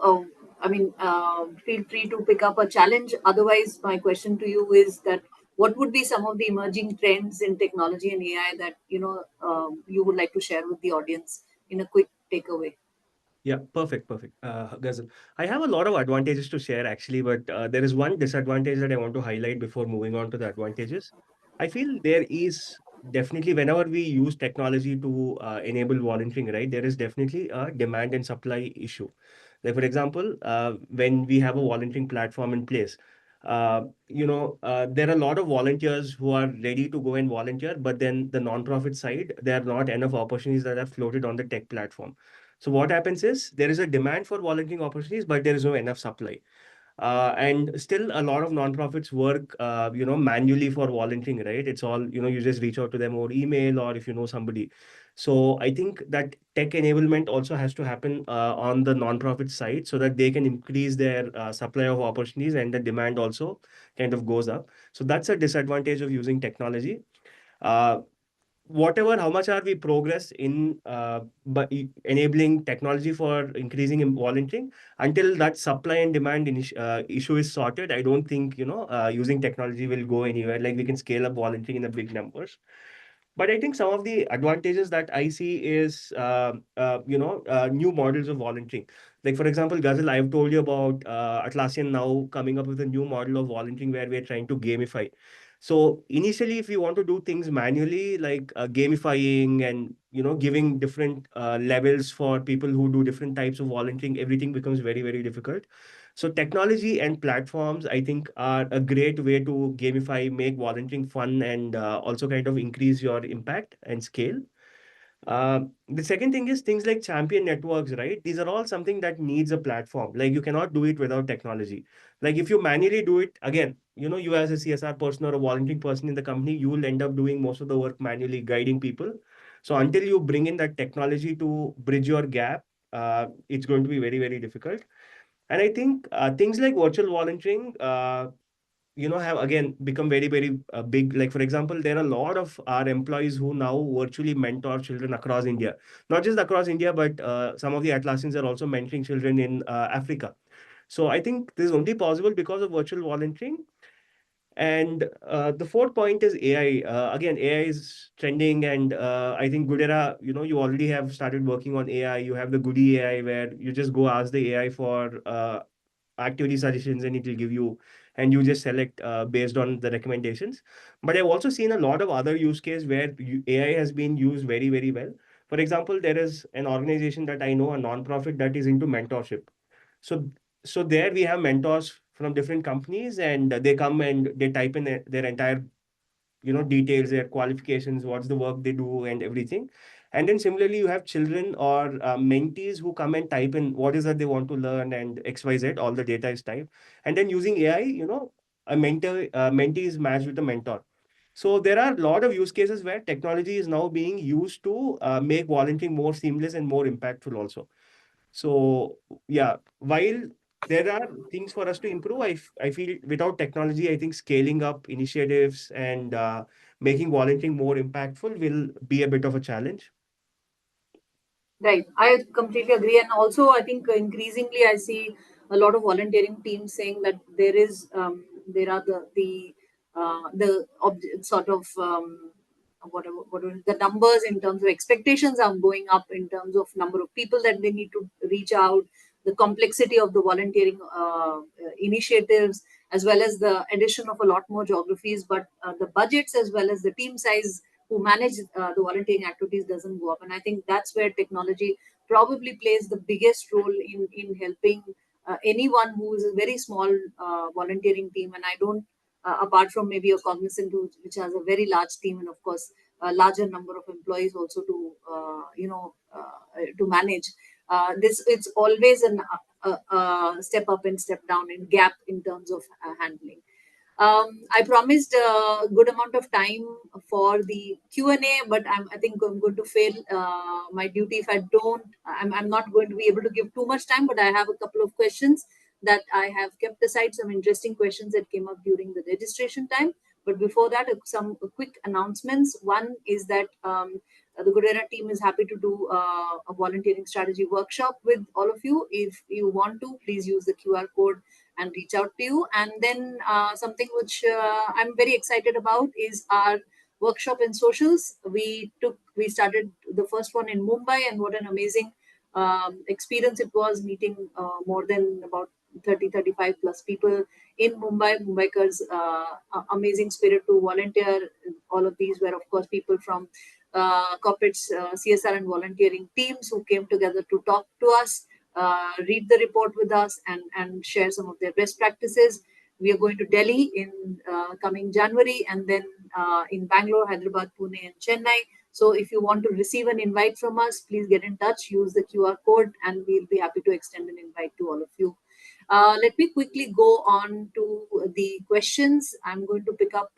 Feel free to pick up a challenge. Otherwise, my question to you is that what would be some of the emerging trends in technology and AI that you would like to share with the audience in a quick takeaway? Yeah, perfect, perfect. Ghazal, I have a lot of advantages to share actually, but there is one disadvantage that I want to highlight before moving on to the advantages. I feel there is definitely, whenever we use technology to enable volunteering, right, there is definitely a demand and supply issue. Like, for example, when we have a volunteering platform in place, there are a lot of volunteers who are ready to go and volunteer, but then the nonprofit side, there are not enough opportunities that are floated on the tech platform. So what happens is there is a demand for volunteering opportunities, but there is no enough supply. And still a lot of nonprofits work, manually for volunteering, right? It's all, you just reach out to them over email or if you know somebody. So I think that tech enablement also has to happen on the nonprofit side so that they can increase their supply of opportunities and the demand also kind of goes up. So that's a disadvantage of using technology. Uh, Whatever how much are we progress in but enabling technology for increasing in volunteering, until that supply and demand issue is sorted, I don't think using technology will go anywhere. Like, we can scale up volunteering in the big numbers. But I think some of the advantages that I see is new models of volunteering. Like, for example, Ghazal, I've told you about Atlassian now coming up with a new model of volunteering where we're trying to gamify. So initially, if you want to do things manually, like gamifying and giving different levels for people who do different types of volunteering, everything becomes very, very difficult. So technology and platforms, I think, are a great way to gamify, make volunteering fun, and also kind of increase your impact and scale. The second thing is things like champion networks, right? These are all something that needs a platform. Like you cannot do it without technology. Like if you manually do it, again, you as a CSR person or a volunteering person in the company, you will end up doing most of the work manually, guiding people. So until you bring in that technology to bridge your gap, it's going to be very, very difficult. And I think things like virtual volunteering, have again become very, very big. Like, for example, there are a lot of our employees who now virtually mentor children across India, not just across India, but some of the Atlassians are also mentoring children in Africa. So I think this is only possible because of virtual volunteering. And the fourth point is AI. Again, AI is trending, and I think Goodera, you already have started working on AI. You have the Goody AI, where you just go ask the AI for activity suggestions, and it will give you, and you just select based on the recommendations. But I've also seen a lot of other use case where AI has been used very, very well. For example, there is an organization that I know, a non-profit, that is into mentorship. So so there we have mentors from different companies, and they come and they type in their entire details, their qualifications, what's the work they do, and everything. And then similarly, you have children or mentees who come and type in what is that they want to learn, and XYZ, all the data is typed. And then using AI, a mentee is matched with a mentor. So there are a lot of use cases where technology is now being used to make volunteering more seamless and more impactful also. So yeah, while there are things for us to improve, I feel without technology, I think scaling up initiatives and making volunteering more impactful will be a bit of a challenge. Right. I completely agree. And also, I think increasingly I see a lot of volunteering teams saying that there are sort of whatever the numbers in terms of expectations are going up in terms of number of people that they need to reach out, the complexity of the volunteering initiatives, as well as the addition of a lot more geographies, but the budgets as well as the team size who manage the volunteering activities doesn't go up. And I think that's where technology probably plays the biggest role in helping anyone who is a very small volunteering team. And I don't, apart from maybe a cognizant which has a very large team, and of course a larger number of employees also to manage. This it's always step up and step down in gap in terms of handling. I promised a good amount of time for the Q&A, but I think I'm going to fail my duty if I don't. I'm not going to be able to give too much time, but I have a couple of questions that I have kept aside, some interesting questions that came up during the registration time. But before that, some quick announcements. One is that the Goodera team is happy to do a volunteering strategy workshop with all of you. If you want to, please use the QR code and reach out to you. And then something which I'm very excited about is our workshop in socials. We started the first one in Mumbai, and what an amazing experience it was, meeting more than about 30-35 plus people in Mumbaikars, amazing spirit to volunteer. All of these were of course people from corporates, CSR and volunteering teams who came together to talk to us, read the report with us, and share some of their best practices. We are going to Delhi in coming January, and then in Bangalore, Hyderabad, Pune, and Chennai. So if you want to receive an invite from us, please get in touch, use the QR code, and we'll be happy to extend an invite to all of you. Let me quickly go on to the questions. I'm going to pick up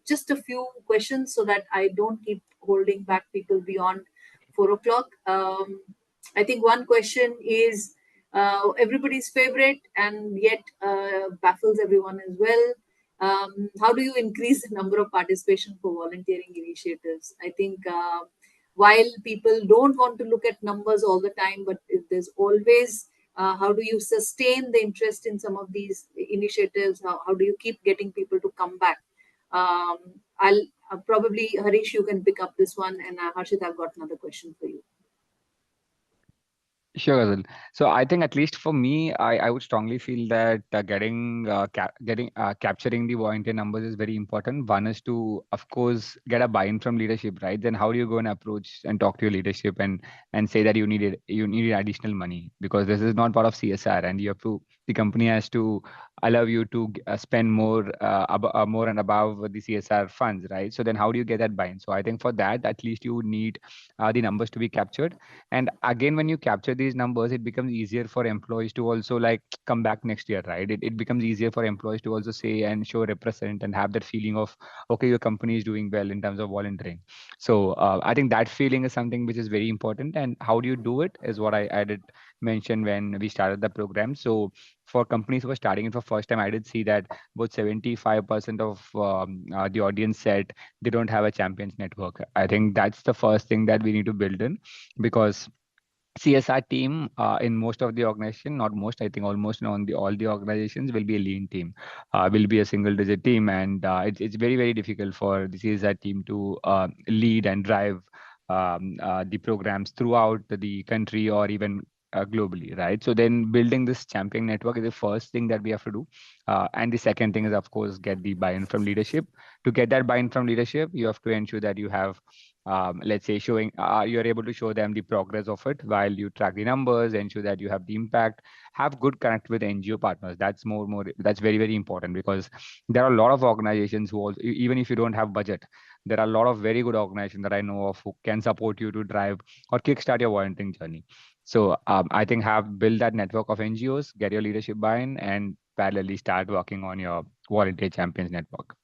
just a few questions so that I don't keep holding back people beyond 4 o'clock. I think one question is everybody's favorite and yet baffles everyone as well. How do you increase the number of participation for volunteering initiatives? I think while people don't want to look at numbers all the time, but there's always how do you sustain the interest in some of these initiatives? How do you keep getting people to come back? I'll probably, Harish, you can pick up this one, and Harshit, I've got another question for you. Sure, Ghazal. So I think at least for me, I would strongly feel that capturing the volunteer numbers is very important. One is to, of course, get a buy-in from leadership, right? Then how do you go and approach and talk to your leadership and say that you needed additional money because this is not part of CSR and you have to the company has to allow you to spend more and above the CSR funds, right? So then how do you get that buy-in? So I think for that, at least you would need the numbers to be captured. And again, when you capture these numbers, it becomes easier for employees to also like come back next year, right? It becomes easier for employees to also say and show, represent, and have that feeling of, okay, your company is doing well in terms of volunteering. So I think that feeling is something which is very important. And how do you do it is what I did mention when we started the program. So for companies who are starting it for first time, I did see that about 75% of the audience said they don't have a champions network. I think that's the first thing that we need to build in because CSR team in most of the organization, not most, I think almost on the all the organizations will be a lean team, will be a single digit team, and it's very very difficult for the CSR team to lead and drive the programs throughout the country or even globally, right? So then building this champion network is the first thing that we have to do, and the second thing is of course get the buy-in from leadership. To get that buy-in from leadership, you have to ensure that you have let's say showing you're able to show them the progress of it while you track the numbers, ensure that you have the impact, have good connect with NGO partners. That's more that's very very important because there are a lot of organizations who also even if you don't have budget, there are a lot of very good organizations that I know of who can support you to drive or kickstart your volunteering journey. So I think have build that network of NGOs, get your leadership buy-in, and parallelly start working on your volunteer champions network.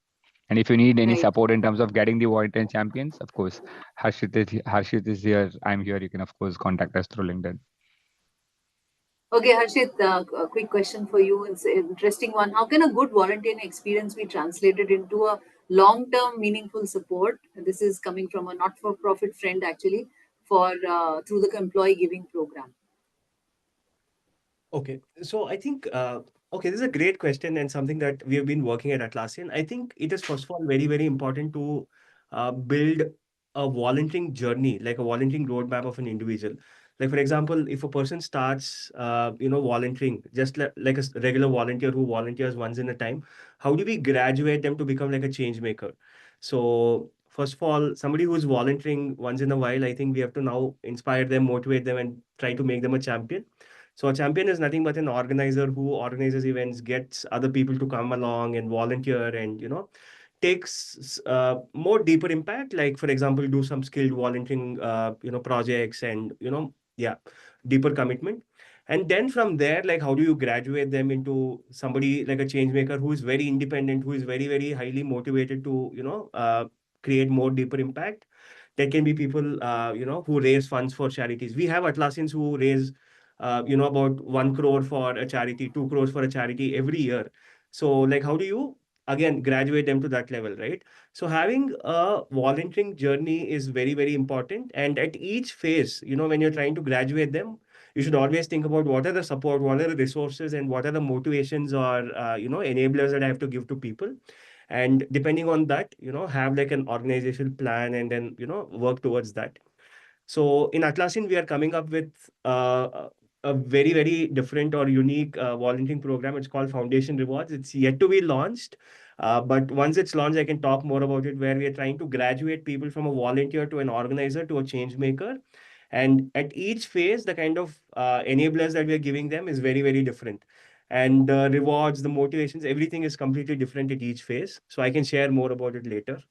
And if you need any Right. support in terms of getting the volunteer champions, of course, Harshit is here. I'm here. You can of course contact us through LinkedIn. Okay, Harshit, a quick question for you. It's an interesting one. How can a good volunteering experience be translated into a long-term, meaningful support? This is coming from a not-for-profit friend, actually, for through the employee giving program. Okay, so I think okay, this is a great question and something that we have been working at Atlassian. I think it is first of all very very important to build a volunteering journey, like a volunteering roadmap of an individual. Like for example, if a person starts, volunteering just like a regular volunteer who volunteers once in a time, how do we graduate them to become like a change maker? So first of all, somebody who's volunteering once in a while, I think we have to now inspire them, motivate them, and try to make them a champion. So a champion is nothing but an organizer who organizes events, gets other people to come along and volunteer, and takes more deeper impact. Like for example, do some skilled volunteering, projects, and yeah, deeper commitment. And then from there, like how do you graduate them into somebody like a change maker who is very independent, who is very very highly motivated to create more deeper impact. There can be people, who raise funds for charities. We have Atlassians who raise about 1 crore for a charity, 2 crores for a charity every year. So, like, how do you again graduate them to that level, right? So, having a volunteering journey is very, very important. And at each phase, when you're trying to graduate them, you should always think about what are the support, what are the resources, and what are the motivations or enablers that I have to give to people. And depending on that, have like an organizational plan and then work towards that. So in Atlassian, we are coming up with a very, very different or unique volunteering program. It's called Foundation Rewards. It's yet to be launched. But once it's launched, I can talk more about it, where we are trying to graduate people from a volunteer to an organizer to a change maker. And at each phase, the kind of enablers that we are giving them is very, very different. And the rewards, the motivations, everything is completely different at each phase. So I can share more about it later.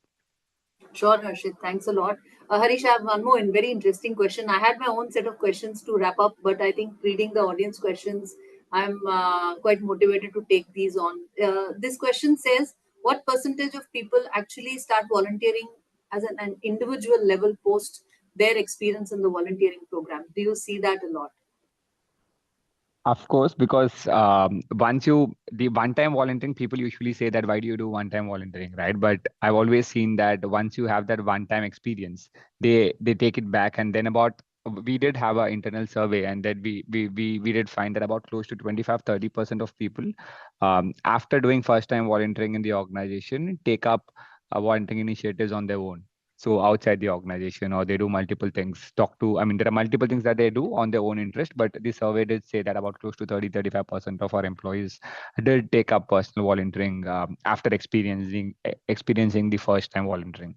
Sure, Harshit. Thanks a lot. Harish, I have one more and very interesting question. I had my own set of questions to wrap up, but I think reading the audience questions, I'm quite motivated to take these on. This question says, what percentage of people actually start volunteering as an individual level post their experience in the volunteering program? Do you see that a lot? Of course, because once you the one-time volunteering, people usually say that why do you do one-time volunteering, right? But I've always seen that once you have that one-time experience, they take it back, and then about we did have an internal survey, and that we did find that about close to 25-30% of people after doing first-time volunteering in the organization take up volunteering initiatives on their own. so outside the organization, or they do multiple things. I mean, there are multiple things that they do on their own interest, but the survey did say that about close to 30-35% of our employees did take up personal volunteering after experiencing the first time volunteering.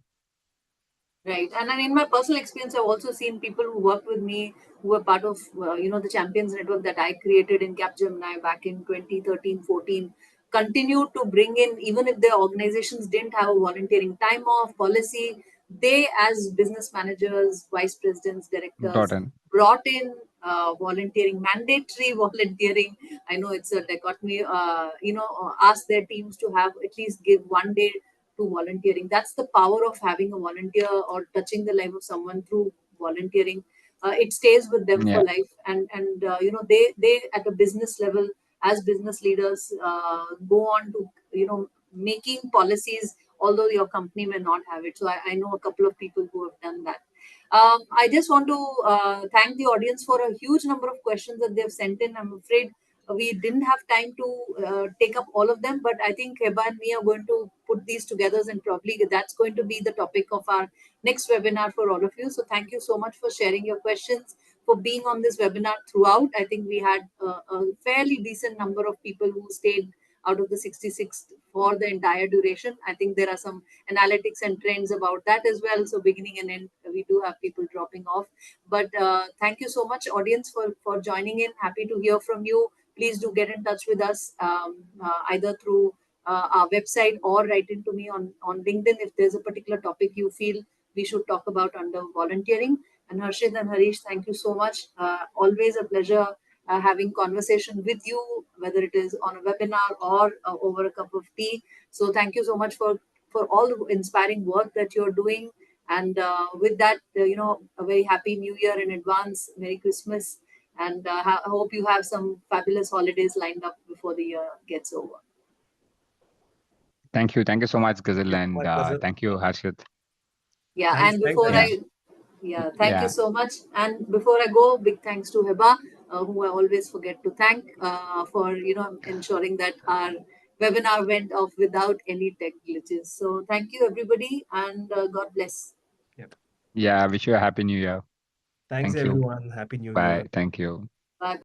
Right. And in my personal experience, I've also seen people who worked with me who were part of, the Champions Network that I created in Capgemini back in 2013, 14, continue to bring in, even if their organizations didn't have a volunteering time off policy, they, as business managers, vice presidents, Brought directors, in. brought in volunteering, mandatory volunteering. I know it's a dichotomy, ask their teams to have at least give one day to volunteering. That's the power of having a volunteer or touching the life of someone through volunteering. It stays with them for Yeah, life, and they at a business level, as business leaders, go on to making policies, although your company may not have it. So I know a couple of people who have done that. I just want to thank the audience for a huge number of questions that they've sent in. I'm afraid we didn't have time to take up all of them, but I think Heba and me are going to put these together, and probably that's going to be the topic of our next webinar for all of you. So thank you so much for sharing your questions, for being on this webinar throughout. I think we had a fairly decent number of people who stayed out of the 66 for the entire duration. I think there are some analytics and trends about that as well. So beginning and end, we do have people dropping off. But thank you so much, audience, for joining in. Happy to hear from you. Please do get in touch with us, either through our website or write into me on LinkedIn if there's a particular topic you feel we should talk about under volunteering. And Harshit and Harish, thank you so much. Always a pleasure having conversation with you, whether it is on a webinar or over a cup of tea. So thank you so much for all the inspiring work that you're doing. And with that, a very happy New Year in advance. Merry Christmas. And I hope you have some fabulous holidays lined up before the year gets over. thank you so much, Ghazal, Thank you so and much, Ghazal. thank you, Harshit. Yeah, and Thanks, before Yeah, Harish. I, yeah, thank you yeah. so much. And before I go, big thanks to Heba, who I always forget to thank for ensuring that our webinar went off without any tech glitches. So thank you everybody, and God bless. Yep. Yeah, wish you a happy new year. Thanks, Thank you. everyone. Happy New Year. Bye. Thank you. Bye.